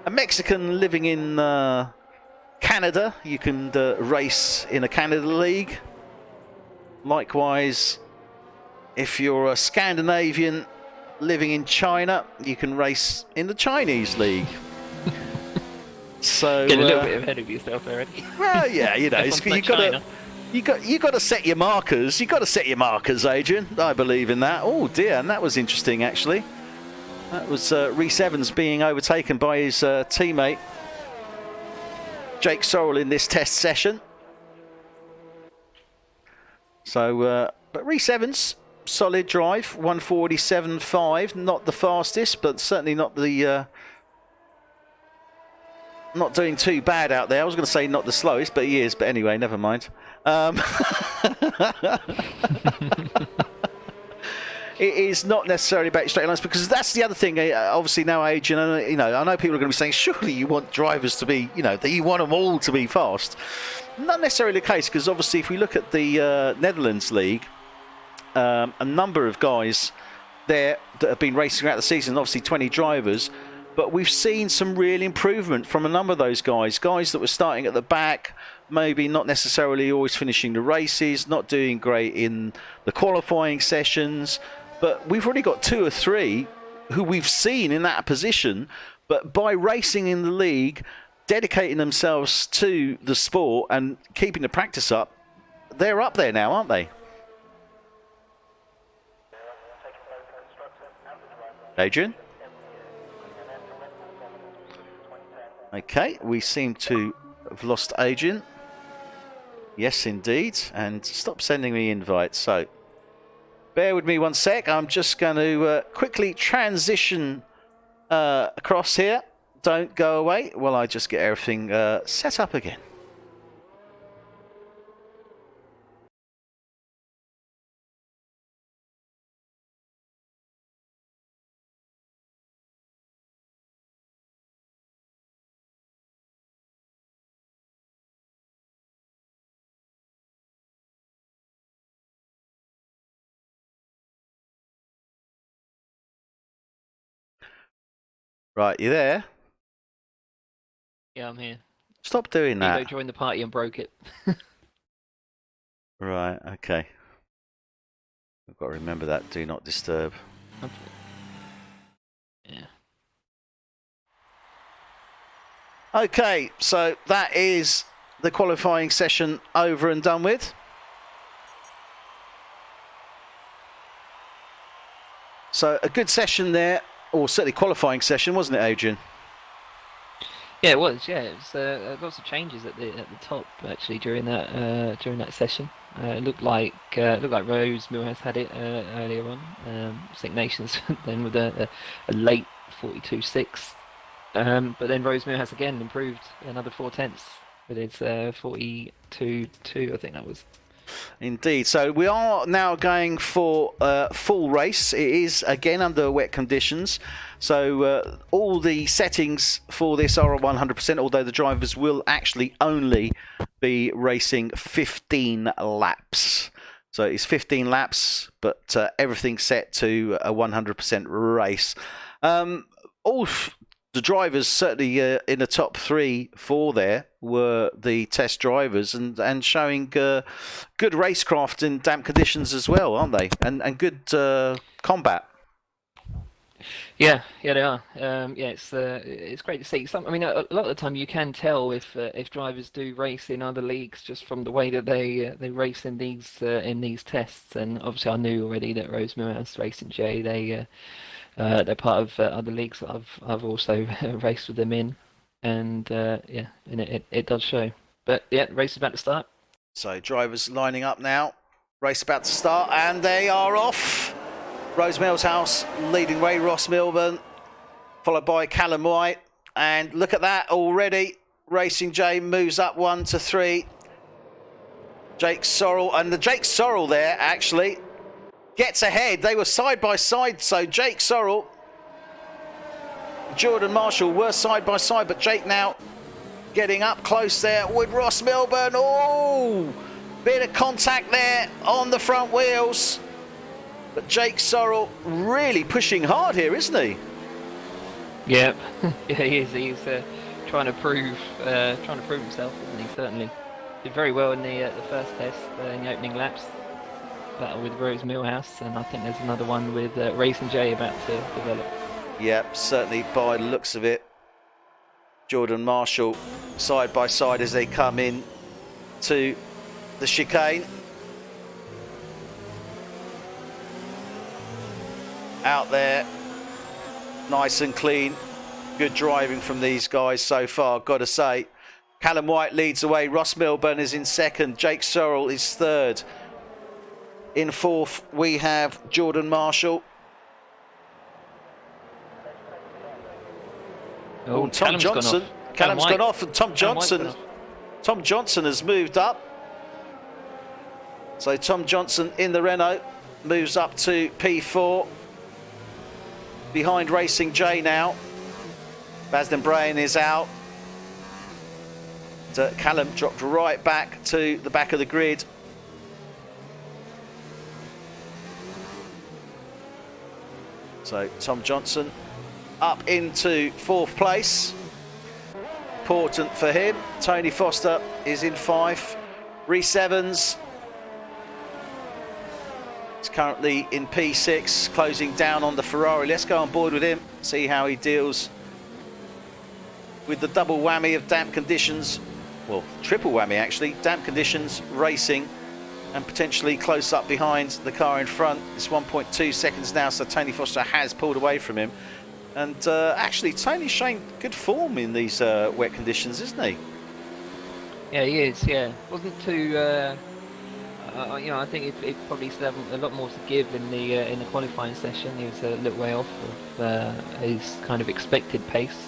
Mexican living in Canada, you can race in a Canada League. Likewise, if you're a Scandinavian living in China, you can race in the Chinese League. So get a little bit ahead of yourself already. Well, yeah, you know, you got to set your markers. You got to set your markers, Adrian. I believe in that. Oh dear, and that was interesting actually. That was Rhys Evans being overtaken by his teammate Jake Sorrell in this test session. So, but Reece Evans, solid drive, 147.5. Not the fastest, but certainly not the not doing too bad out there. I was going to say not the slowest, but he is. But anyway, never mind. It is not necessarily about straight lines, because that's the other thing. Obviously now, Adrian, I know people are going to be saying, surely you want drivers to be, that you want them all to be fast. Not necessarily the case, because obviously if we look at the Netherlands League, a number of guys there that have been racing throughout the season, obviously 20 drivers, but we've seen some real improvement from a number of those guys that were starting at the back, maybe not necessarily always finishing the races, not doing great in the qualifying sessions. But we've already got 2 or 3 who we've seen in that position, but by racing in the league, dedicating themselves to the sport and keeping the practice up, they're up there now, aren't they? Adrian? Okay, we seem to have lost Adrian. Yes, indeed. And stop sending me invites. So, bear with me one sec. I'm just going to quickly transition across here. Don't go away while I just get everything set up again. Right, you there? Yeah, I'm here. Stop doing that. Ego joined the party and broke it. Right, okay. I've got to remember that. Do not disturb. Yeah. Okay, so that is the qualifying session over and done with. So a good session there, or certainly qualifying session, wasn't it, Adrian? Yeah, it was. Yeah, it was lots of changes at the top actually during that session. It looked like Rose Milhouse had it earlier on. Six Nations then with a late 42.6. But then Rose Milhouse again improved another 0.4 with its 42.2, I think that was. Indeed. So we are now going for a full race. It is again under wet conditions. So all the settings for this are at 100%, although the drivers will actually only be racing 15 laps. So it's 15 laps, but everything's set to a 100% race. All the drivers, certainly in the top 3, 4 there, were the test drivers and showing good racecraft in damp conditions as well, aren't they? And good combat. Yeah, they are. It's great to see. A lot of the time you can tell if drivers do race in other leagues just from the way that they race in these tests. And obviously, I knew already that Rose Milhouse Racing J they're part of other leagues that I've also raced with them in, and it does show. But yeah, the race is about to start. So drivers lining up now. Race about to start, and they are off. Rose Milhouse leading way, Ross Milburn, followed by Callum White. And look at that already. Racing J moves up 1 to 3. Jake Sorrell, and the Jake Sorrell there actually gets ahead. They were side by side, so Jake Sorrell, Jordan Marshall were side by side, but Jake now getting up close there with Ross Milburn. Oh, bit of contact there on the front wheels. But Jake Sorrell really pushing hard here, isn't he? Yep, yeah, he is. He's trying to prove himself, isn't he? Certainly did very well in the first test in the opening laps. Battle with Rose Milhouse, and I think there's another one with Racing J about to develop. Yep, certainly by the looks of it. Jordan Marshall side by side as they come in to the chicane. Out there, nice and clean. Good driving from these guys so far, got to say. Callum White leads away. Ross Milburn is in second. Jake Sorrell is third. In fourth, we have Jordan Marshall. Oh, Tom Johnson. Callum's gone off, and Tom Johnson has moved up. So Tom Johnson in the Renault moves up to P4. Behind Racing J now. Basden Brain is out. Callum dropped right back to the back of the grid. So Tom Johnson up into fourth place. Important for him. Tony Foster is in 5. Rhys Evans is currently in P6, closing down on the Ferrari. Let's go on board with him, see how he deals with the double whammy of damp conditions. Well, triple whammy actually. Damp conditions, racing, and potentially close up behind the car in front. It's 1.2 seconds now, so Tony Foster has pulled away from him. And actually, Tony's showing good form in these wet conditions, isn't he? Yeah, he is. Yeah, wasn't too. You know, I think it probably still have a lot more to give in the qualifying session. He was a little way off of his kind of expected pace.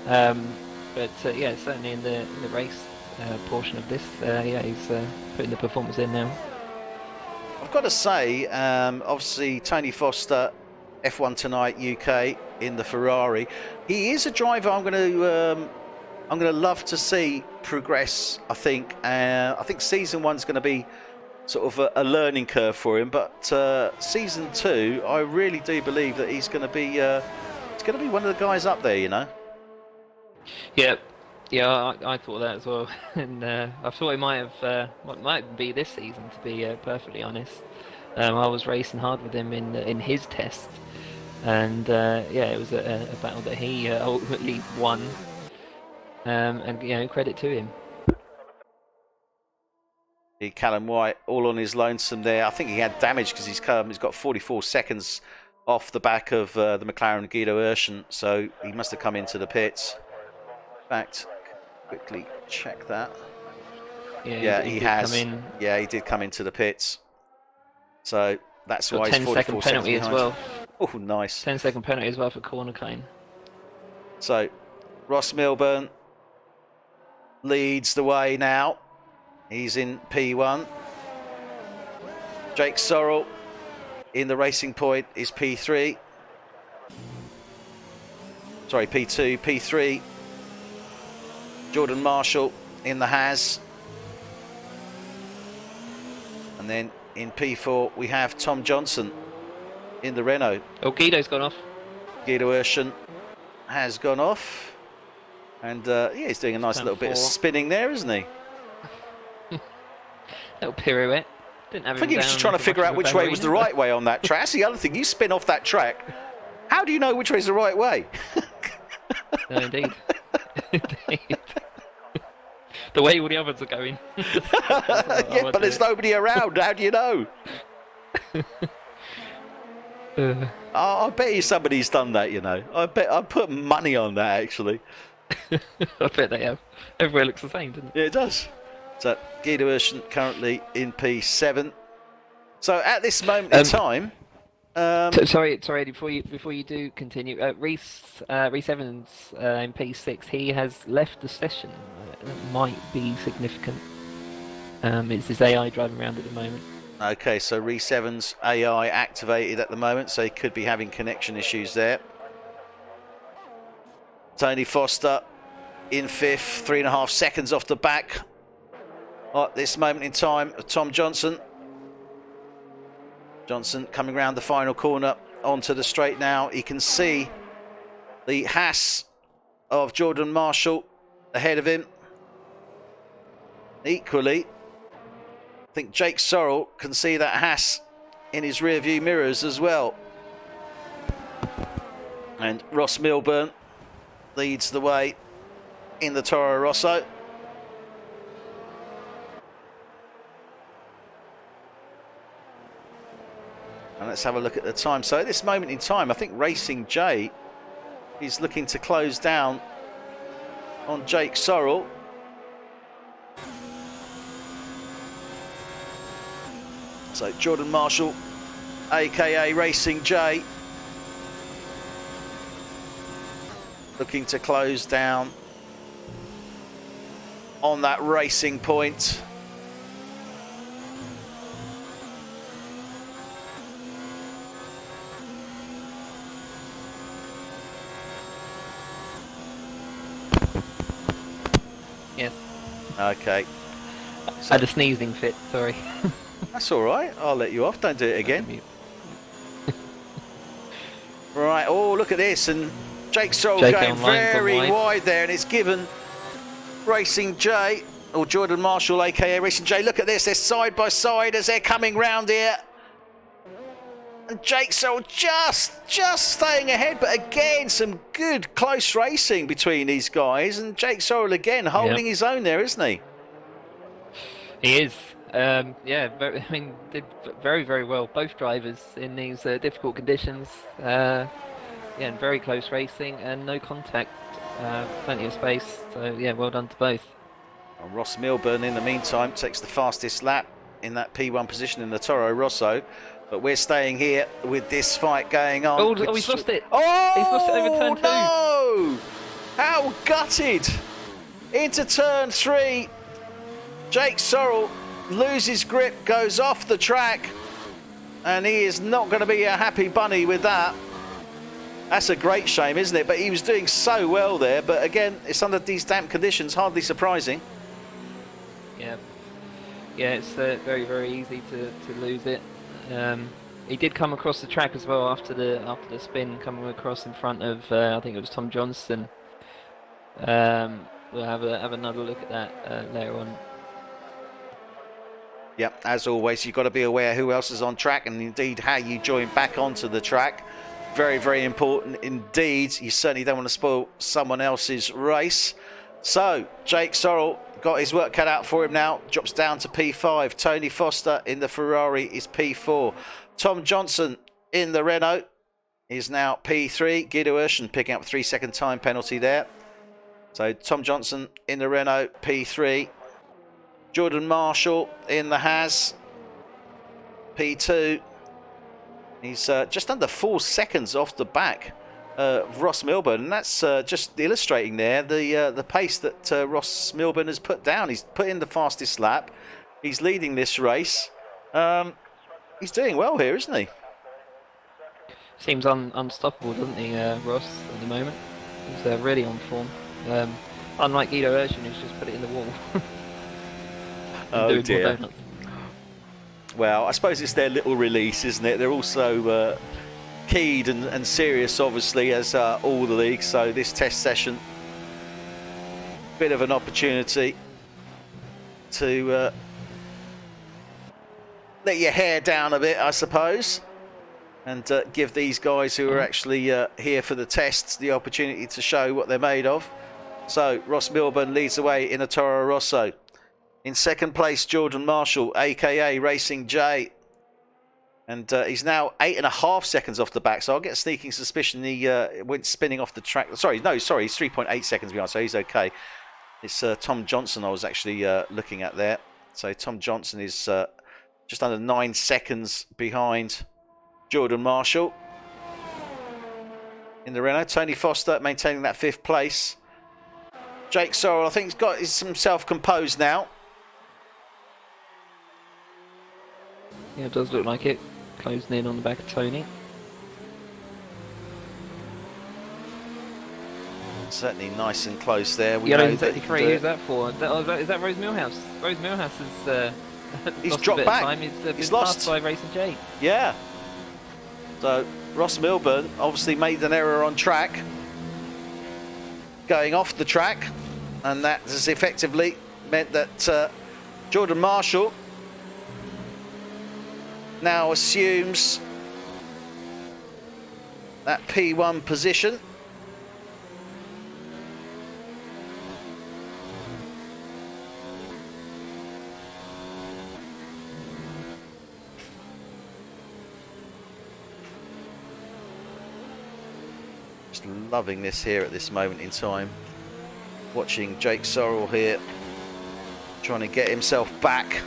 But yeah, certainly in the race portion of this, yeah, he's putting the performance in now. I've got to say, obviously Tony Foster, F1 Tonight UK in the Ferrari. He is a driver I'm going to love to see progress. I think season 1's going to be sort of a learning curve for him, but season 2, I really do believe that he's going to be one of the guys up there. You know. Yeah, I thought that as well, and I thought it might be this season, to be perfectly honest. I was racing hard with him in his test, and yeah, it was a battle that he ultimately won, and you know, credit to him. Callum White all on his lonesome there. I think he had damage because he's got 44 seconds off the back of the McLaren Guido Urshan, so he must have come into the pits. In fact, quickly check that. Yeah, he has. Yeah, he did come into the pits. So that's why he's 44 seconds penalty behind. as well. Oh, nice. 10-second penalty as well for corner cone. So Ross Milburn leads the way now. He's in P1. Jake Sorrell in the Racing Point is P3. Sorry, P2, P3. Jordan Marshall in the Haas. And then in P4 we have Tom Johnson in the Renault. Oh, Guido's gone off. Guido Urshan has gone off. And yeah, he's doing a nice little bit of spinning there, isn't he? Little pirouette. I think he was just trying to figure out which way was the right way on that track. That's the other thing. You spin off that track. How do you know which way is the right way? No, indeed. Indeed. The way all the others are going. Yeah, but there's nobody around. How do you know? I bet you somebody's done that, you know. I put money on that, actually. I bet they have. Everywhere looks the same, doesn't it? Yeah, it does. So Guido Urshan currently in P7. So at this moment in time, sorry, before you do continue, Rhys Evans in P6, he has left the session. That might be significant. It's his AI driving around at the moment. Okay, so Rhys Evans AI activated at the moment, so he could be having connection issues there. Tony Foster in 5th, 3.5 seconds off the back. At this moment in time, Tom Johnson. Johnson coming round the final corner onto the straight now. He can see the Haas of Jordan Marshall ahead of him. Equally, I think Jake Sorrell can see that Haas in his rear view mirrors as well. And Ross Milburn leads the way in the Toro Rosso. And let's have a look at the time. So at this moment in time, I think Racing J is looking to close down on Jake Sorrell. So Jordan Marshall, aka Racing J, looking to close down on that racing point. Yes. Okay. I had a sneezing fit, sorry. That's all right. I'll let you off. Don't do it again. Right. Oh, look at this. And Jake Sorrell going very wide there, and it's given Racing J, or Jordan Marshall, aka Racing J. Look at this. They're side by side as they're coming round here. And Jake Sorrell just staying ahead, but again, some good close racing between these guys. And Jake Sorrell again holding his own there, isn't he? He is. Yeah, I mean, did very, very well. Both drivers in these difficult conditions. Yeah, and very close racing and no contact. Plenty of space. So yeah, well done to both. Well, Ross Milburn, in the meantime, takes the fastest lap in that P1 position in the Toro Rosso. But we're staying here with this fight going on. Oh, he's lost it. Oh, he's lost it over turn 2. No! How gutted! Into turn 3. Jake Sorrell loses grip, goes off the track, and he is not going to be a happy bunny with that. That's a great shame, isn't it? But he was doing so well there. But again, it's under these damp conditions, hardly surprising. Yeah, yeah, it's very, very easy to lose it. He did come across the track as well after the spin, coming across in front of I think it was Tom Johnson. We'll have another look at that later on. Yep, as always, you've got to be aware who else is on track, and indeed how you join back onto the track. Very, very important indeed. You certainly don't want to spoil someone else's race. So Jake Sorrell got his work cut out for him now. Drops down to P5. Tony Foster in the Ferrari is P4. Tom Johnson in the Renault is now P3. Guido Urshan picking up a 3-second time penalty there. So Tom Johnson in the Renault, P3. Jordan Marshall in the Haas, P2. He's just under 4 seconds off the back of Ross Milburn, and that's just illustrating there the pace that Ross Milburn has put down. He's put in the fastest lap. He's leading this race. He's doing well here, isn't he? Seems unstoppable, doesn't he, Ross, at the moment? He's really on form. Unlike Guido Urshan, who's just put it in the wall. Oh dear. Well, I suppose it's their little release, isn't it? They're also keyed and serious, obviously, as all the leagues. So this test session, bit of an opportunity to let your hair down a bit, I suppose, and give these guys who are actually here for the tests the opportunity to show what they're made of. So Ross Milburn leads the way in a Toro Rosso. In second place, Jordan Marshall, aka Racing J. And he's now 8.5 seconds off the back. So I'll get a sneaking suspicion he went spinning off the track. He's 3.8 seconds behind, so he's okay. It's Tom Johnson I was actually looking at there. So Tom Johnson is just under 9 seconds behind Jordan Marshall. In the Renault, Tony Foster maintaining that 5th place. Jake Sorrell, I think, he's got himself composed now. Yeah, it does look like it. Closing in on the back of Tony. Certainly nice and close there. We Yellow know 33, who's that for? Is that Rose Millhouse? Rose Millhouse has he's lost dropped a bit back. Of time. He's He's been lost passed by Racing J. Yeah. So Ross Milburn obviously made an error on track, going off the track, and that has effectively meant that Jordan Marshall now assumes that P1 position. Just loving this here at this moment in time. Watching Jake Sorrell here trying to get himself back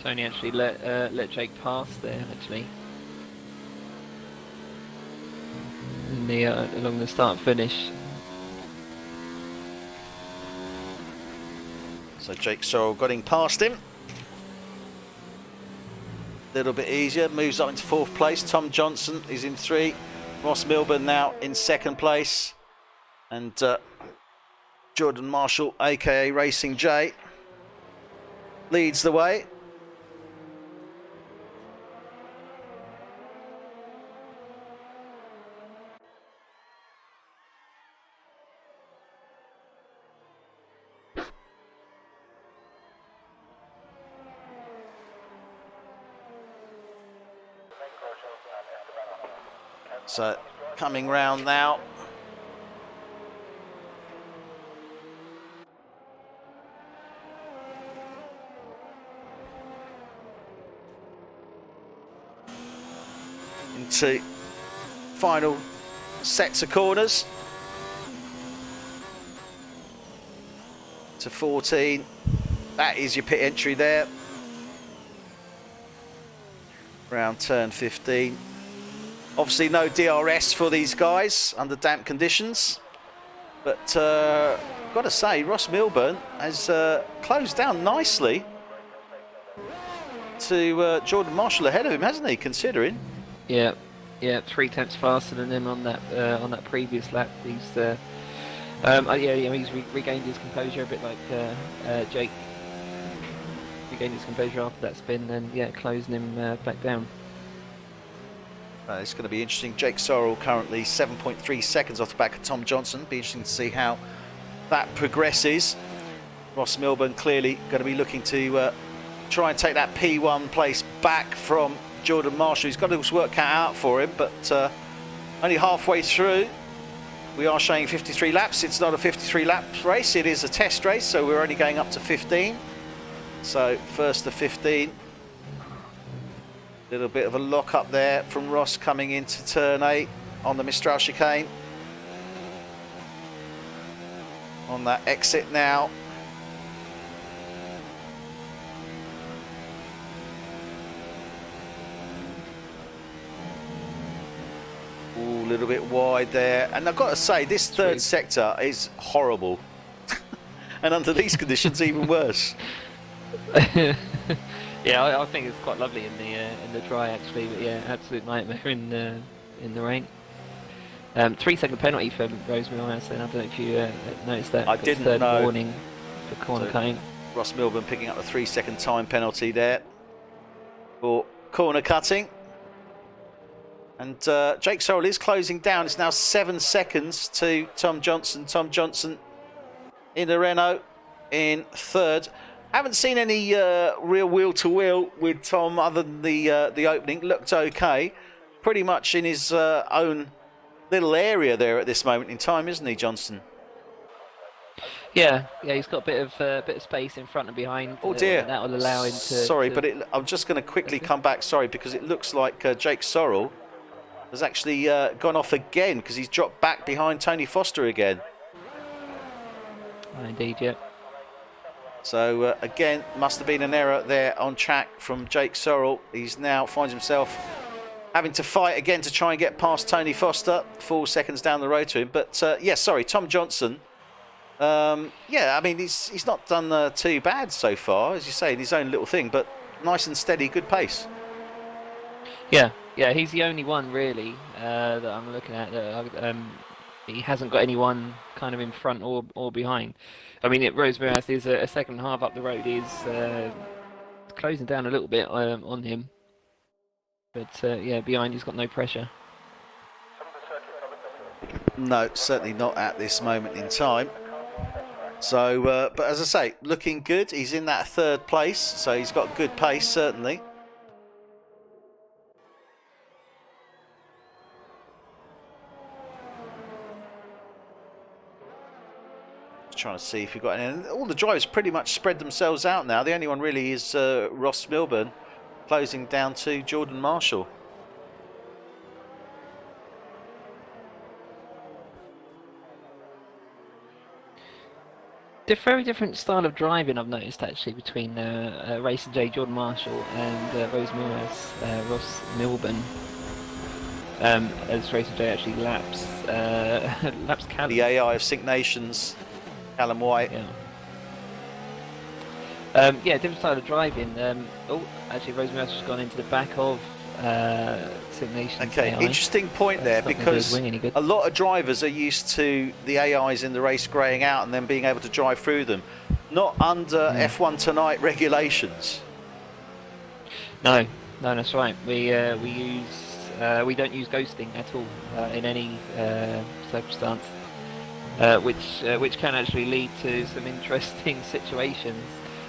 Tony actually let Jake pass there actually. In the along the start finish. So Jake Sorrell got in past him. A little bit easier, moves up into 4th place. Tom Johnson is in 3. Ross Milburn now in 2nd place. And Jordan Marshall, aka Racing J, leads the way. So coming round now. Into final sets of corners. To 14. That is your pit entry there. Round turn 15. Obviously no DRS for these guys under damp conditions. But got to say, Ross Milburn has closed down nicely to Jordan Marshall ahead of him, hasn't he, considering? Yeah, 3 tenths faster than him on that previous lap. He's he's regained his composure a bit like Jake regained his composure after that spin, and closing him back down. It's going to be interesting. Jake Sorrell currently 7.3 seconds off the back of Tom Johnson. Be interesting to see how that progresses. Ross Milburn clearly going to be looking to try and take that P1 place back from Jordan Marshall. He's got his work cut out for him, but only halfway through. We are showing 53 laps. It's not a 53 lap race, it is a test race, so we're only going up to 15. So first to 15. Little bit of a lock up there from Ross coming into turn 8 on the Mistral chicane. On that exit now. Ooh, a little bit wide there. And I've got to say, this third sector is horrible. And under these conditions, even worse. Yeah, I think it's quite lovely in the dry actually, but yeah, absolute nightmare in the rain. 3-second penalty for Rosemary Anderson. I don't know if you noticed that. I didn't third know. Warning for corner cutting. Ross Milburn picking up a 3-second time penalty there for corner cutting. And Jake Sorrell is closing down. It's now 7 seconds to Tom Johnson. Tom Johnson in the Renault in 3rd. Haven't seen any real wheel-to-wheel with Tom other than the opening. Looked okay. Pretty much in his own little area there at this moment in time, isn't he, Johnson? Yeah, he's got a bit of space in front and behind. Oh dear. That will allow him to... Sorry, but I'm just going to quickly come back, sorry, because it looks like Jake Sorrell has actually gone off again because he's dropped back behind Tony Foster again. Oh, indeed, yeah. So again, must have been an error there on track from Jake Sorrell. He's now finds himself having to fight again to try and get past Tony Foster, 4 seconds down the road to him. But sorry, Tom Johnson. I mean, he's not done too bad so far, as you say, in his own little thing, but nice and steady, good pace. Yeah, he's the only one really that I'm looking at that he hasn't got anyone kind of in front or behind. I mean, Rosemary is a second half up the road is closing down a little bit on him, but behind he's got no pressure. No, certainly not at this moment in time. So, but as I say, looking good. He's in that 3rd place, so he's got good pace certainly. Trying to see if you've got any. All the drivers pretty much spread themselves out now. The only one really is Ross Milburn, closing down to Jordan Marshall. very different style of driving I've noticed actually between Racing J Jordan Marshall and Rose Miller's Ross Milburn. As Racing J actually laps Callum. The AI of Sync Nations, Callum White. Yeah, different style of driving. Actually, Rose Miller's just gone into the back of Sync Nations. Okay, AI. Interesting point there, because a lot of drivers are used to the AIs in the race greying out and then being able to drive through them. Not under F1 Tonight regulations. No, that's right. We don't use ghosting at all in any circumstance, which can actually lead to some interesting situations.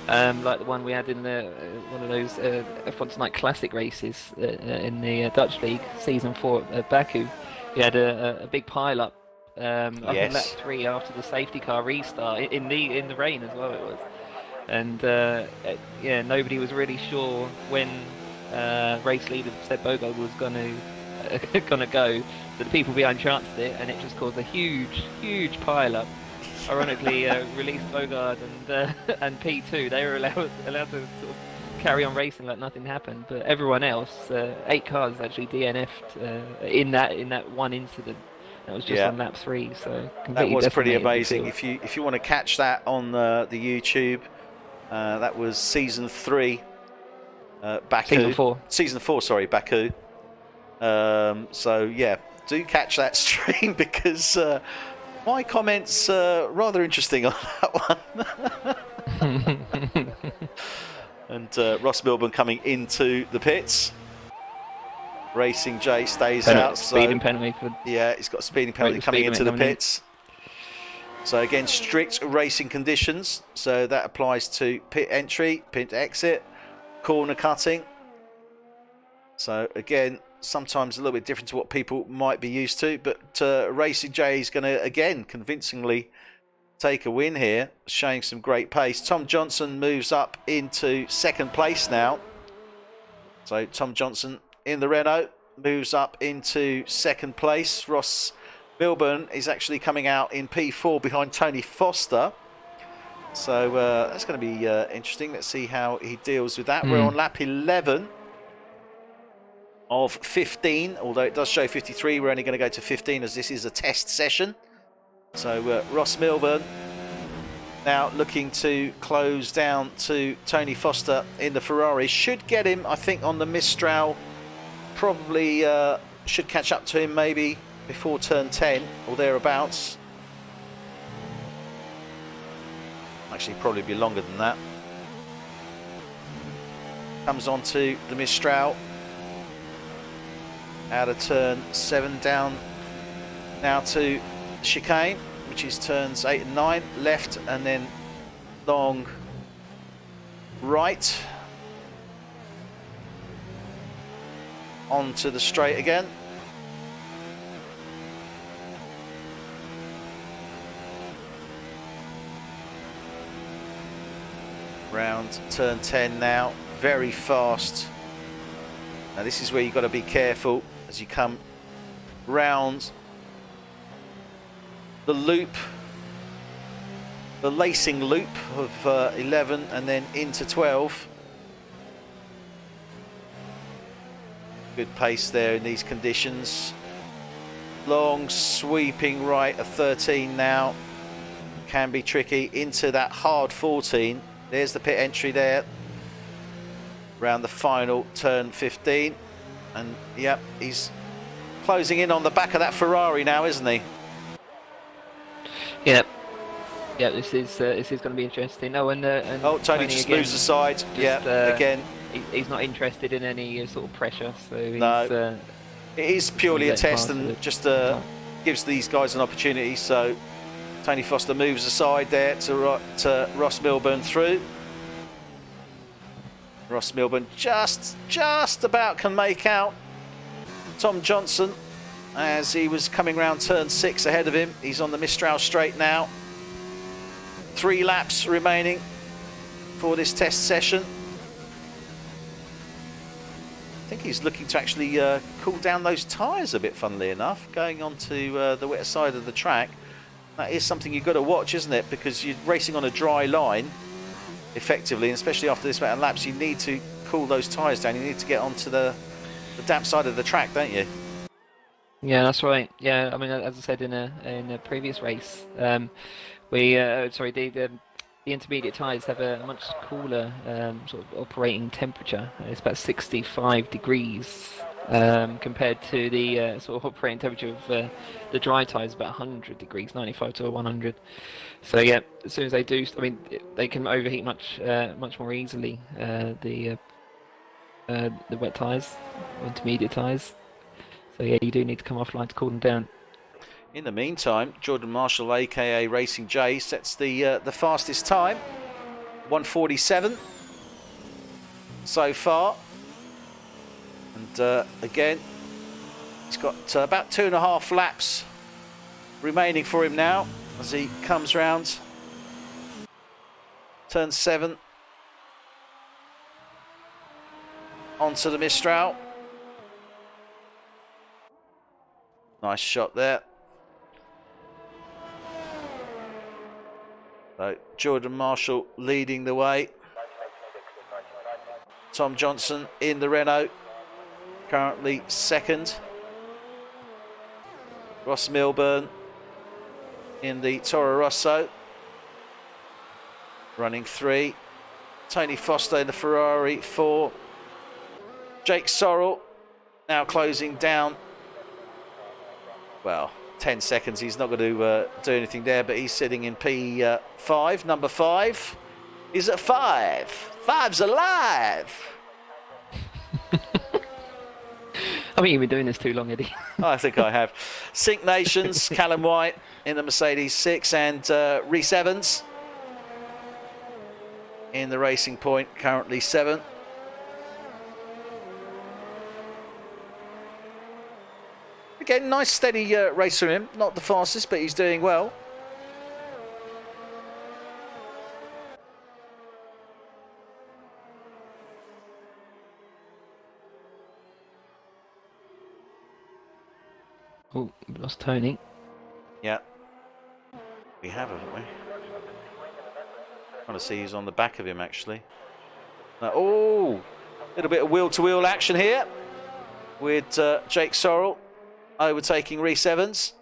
Like the one we had in one of those F1 Tonight Classic races in the Dutch League, Season 4 at Baku. We had a big pile-up up in lap 3 after the safety car restart, in the rain as well it was. And yeah, nobody was really sure when race leader Seb Bogard was gonna go. So the people behind chanced it, and it just caused a huge pile-up. Ironically, released Bogard and P2. They were allowed to sort of carry on racing like nothing happened. But everyone else, 8 cars actually DNF'd in that one incident. That was just on lap 3. So that was pretty amazing. If you want to catch that on the YouTube, that was season 3, Baku. Season 4, sorry, Baku. So yeah, do catch that stream because. My comments rather interesting on that one. And Ross Milburn coming into the pits. Racing J stays out. Speeding penalty. Yeah, he's got a speeding penalty coming into the pits. So again, strict racing conditions. So that applies to pit entry, pit exit, corner cutting. So again, sometimes a little bit different to what people might be used to, but Racing J is going to again convincingly take a win here, showing some great pace. Tom Johnson moves up into 2nd place now. So Tom Johnson in the Renault moves up into 2nd place. Ross Milburn is actually coming out in P4 behind Tony Foster. So that's going to be interesting. Let's see how he deals with that. We're on lap 11 of 15, although it does show 53. We're only going to go to 15 as this is a test session. So Ross Milburn now looking to close down to Tony Foster in the Ferrari. Should get him, I think, on the Mistral. Probably should catch up to him maybe before turn 10 or thereabouts. Actually, probably be longer than that. Comes on to the Mistral. Out of turn 7 down now to chicane, which is turns 8 and 9, left and then long right. Onto the straight again. Round turn 10 now, very fast. Now this is where you've got to be careful as you come round the loop, the lacing loop of 11 and then into 12. Good pace there in these conditions. Long sweeping right of 13 now. Can be tricky into that hard 14. There's the pit entry there. Around the final turn 15. And yep, he's closing in on the back of that Ferrari now, isn't he? Yep. Yeah, this is going to be interesting. Oh, and Tony just moves aside. Yeah, again. He's not interested in any sort of pressure, so he's, no. It is purely a test and just gives these guys an opportunity. So Tony Foster moves aside there to Ross Milburn through. Ross Milburn just about can make out Tom Johnson as he was coming round turn 6 ahead of him. He's on the Mistral straight now. 3 laps remaining for this test session. I think he's looking to actually cool down those tyres a bit, funnily enough, going onto the wetter side of the track. That is something you've got to watch, isn't it? Because you're racing on a dry line, effectively, and especially after this amount of laps, you need to cool those tyres down. You need to get onto the damp side of the track, don't you? Yeah, that's right. Yeah, I mean, as I said in a previous race, the intermediate tyres have a much cooler sort of operating temperature. It's about 65 degrees compared to the sort of operating temperature of the dry tyres, about 100 degrees, 95 to 100. So yeah, as soon as they do, I mean, they can overheat much more easily. The wet tyres, intermediate tyres. So yeah, you do need to come offline to cool them down. In the meantime, Jordan Marshall, aka Racing J, sets the fastest time, 1:47 so far. And again, he's got about 2.5 laps remaining for him now as he comes round turn 7 onto the Mistral. Nice shot there. So Jordan Marshall leading the way. Tom Johnson in the Renault, currently second. Ross Milburn in the Toro Rosso, running 3. Tony Foster in the Ferrari 4. Jake Sorrell now closing down. Well, 10 seconds. He's not going to do anything there, but he's sitting in P5. Number 5 is at 5. 5's alive. I think you've been doing this too long, Eddie. I think I have. Sync Nations, Callum White in the Mercedes 6, and Rhys Evans in the Racing Point, currently 7. Again, nice steady race from him. Not the fastest, but he's doing well. Oh, we lost Tony. Yeah. We have, haven't we? Trying to see who's on the back of him, actually. Oh! A little bit of wheel-to-wheel action here with Jake Sorrell overtaking Rhys Evans.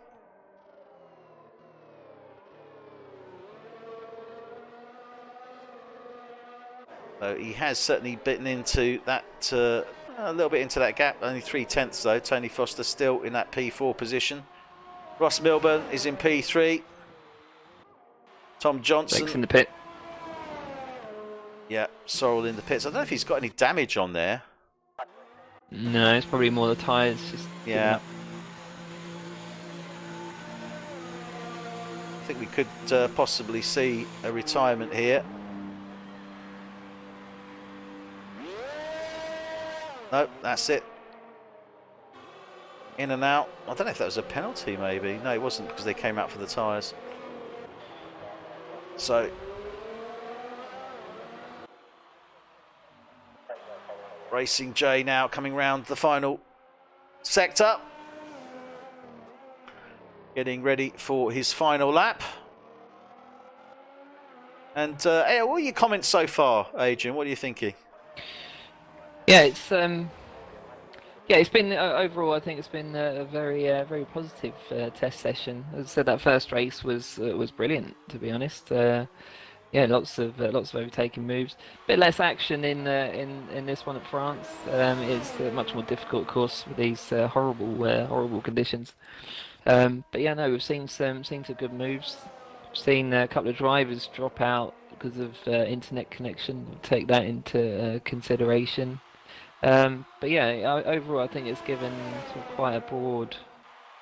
So he has certainly bitten into that, a little bit into that gap. Only 3/10 though. Tony Foster still in that P4 position. Ross Milburn is in P3. Tom Johnson. Jake's in the pit. Yeah, Sorrell in the pits. I don't know if he's got any damage on there. No, it's probably more the tyres. Just yeah. I think we could possibly see a retirement here. No, that's it. In and out. I don't know if that was a penalty, maybe. No, it wasn't, because they came out for the tyres. So Racing J now coming round the final sector, getting ready for his final lap. And what are your comments so far, Adrian? What are you thinking? Yeah, it's been overall. I think it's been a very positive test session. As I said, that first race was brilliant, to be honest. Yeah, lots of overtaking moves. Bit less action in this one at France. It's a much more difficult course with these horrible conditions. But yeah, no, we've seen some good moves. We've seen a couple of drivers drop out because of internet connection. We'll take that into consideration. But yeah, overall, I think it's given sort of quite a broad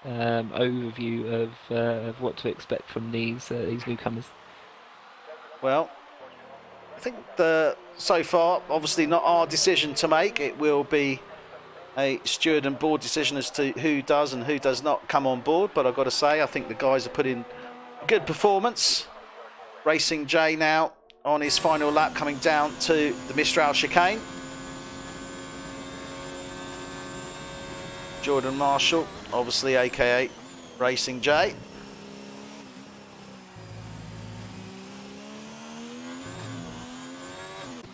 overview of what to expect from these newcomers. Well, I think so far, obviously not our decision to make. It will be a steward and board decision as to who does and who does not come on board. But I've got to say, I think the guys have put in a good performance. Racing J now on his final lap, coming down to the Mistral chicane. Jordan Marshall, obviously aka Racing J.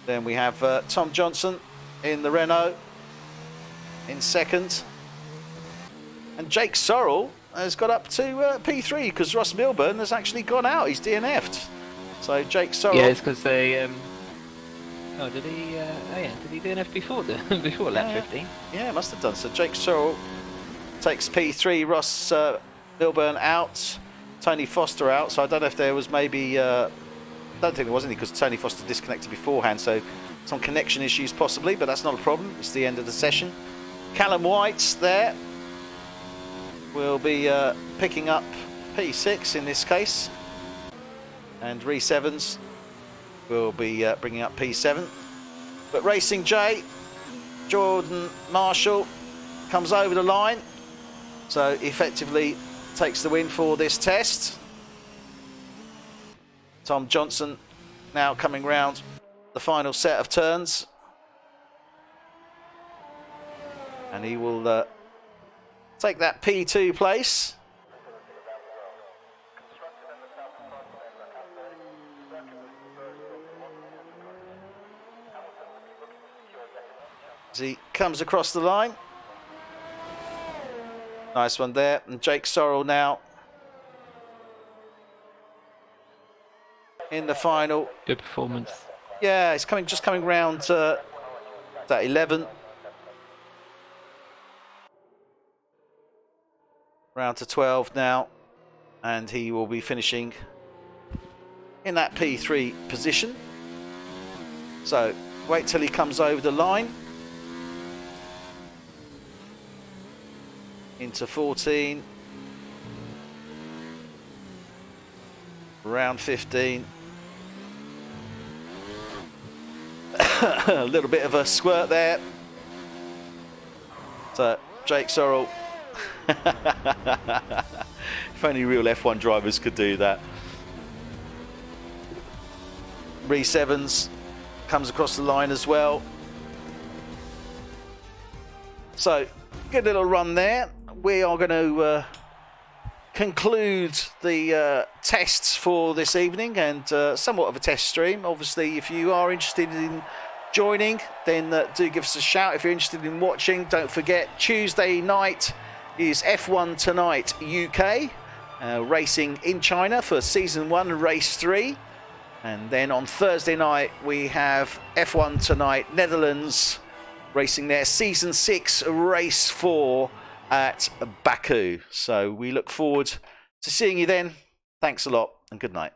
Then we have Tom Johnson in the Renault in second. And Jake Sorrell has got up to P3 because Ross Milburn has actually gone out. He's DNF'd. So Jake Sorrell... Yeah, it's because they... Oh, did he... did he DNF before before lap 15? Yeah, must have done. So Jake Sorrell takes P3, Ross Milburn out, Tony Foster out. So I don't know if there was maybe... I don't think there was any because Tony Foster disconnected beforehand. So some connection issues possibly, but that's not a problem. It's the end of the session. Callum White's there. Will be picking up P6 in this case. And Rhys Evans will be bringing up P7. But Racing J, Jordan Marshall comes over the line. So effectively takes the win for this test. Tom Johnson now coming round the final set of turns. And he will take that P2 place. As he comes across the line. Nice one there. And Jake Sorrell now in the final. Good performance. Yeah, he's just coming round that 11. Round to 12 now. And he will be finishing in that P3 position. So wait till he comes over the line. Into 14. Round 15. A little bit of a squirt there. So Jake Sorrell. If only real F1 drivers could do that. Rhys Evans comes across the line as well. So good little run there. We are going to conclude the tests for this evening and somewhat of a test stream. Obviously, if you are interested in joining, then do give us a shout. If you're interested in watching, don't forget Tuesday night is F1 Tonight UK, racing in China for Season 1, Race 3. And then on Thursday night, we have F1 Tonight Netherlands, racing their Season 6, Race 4 at Baku. So we look forward to seeing you then. Thanks a lot and good night.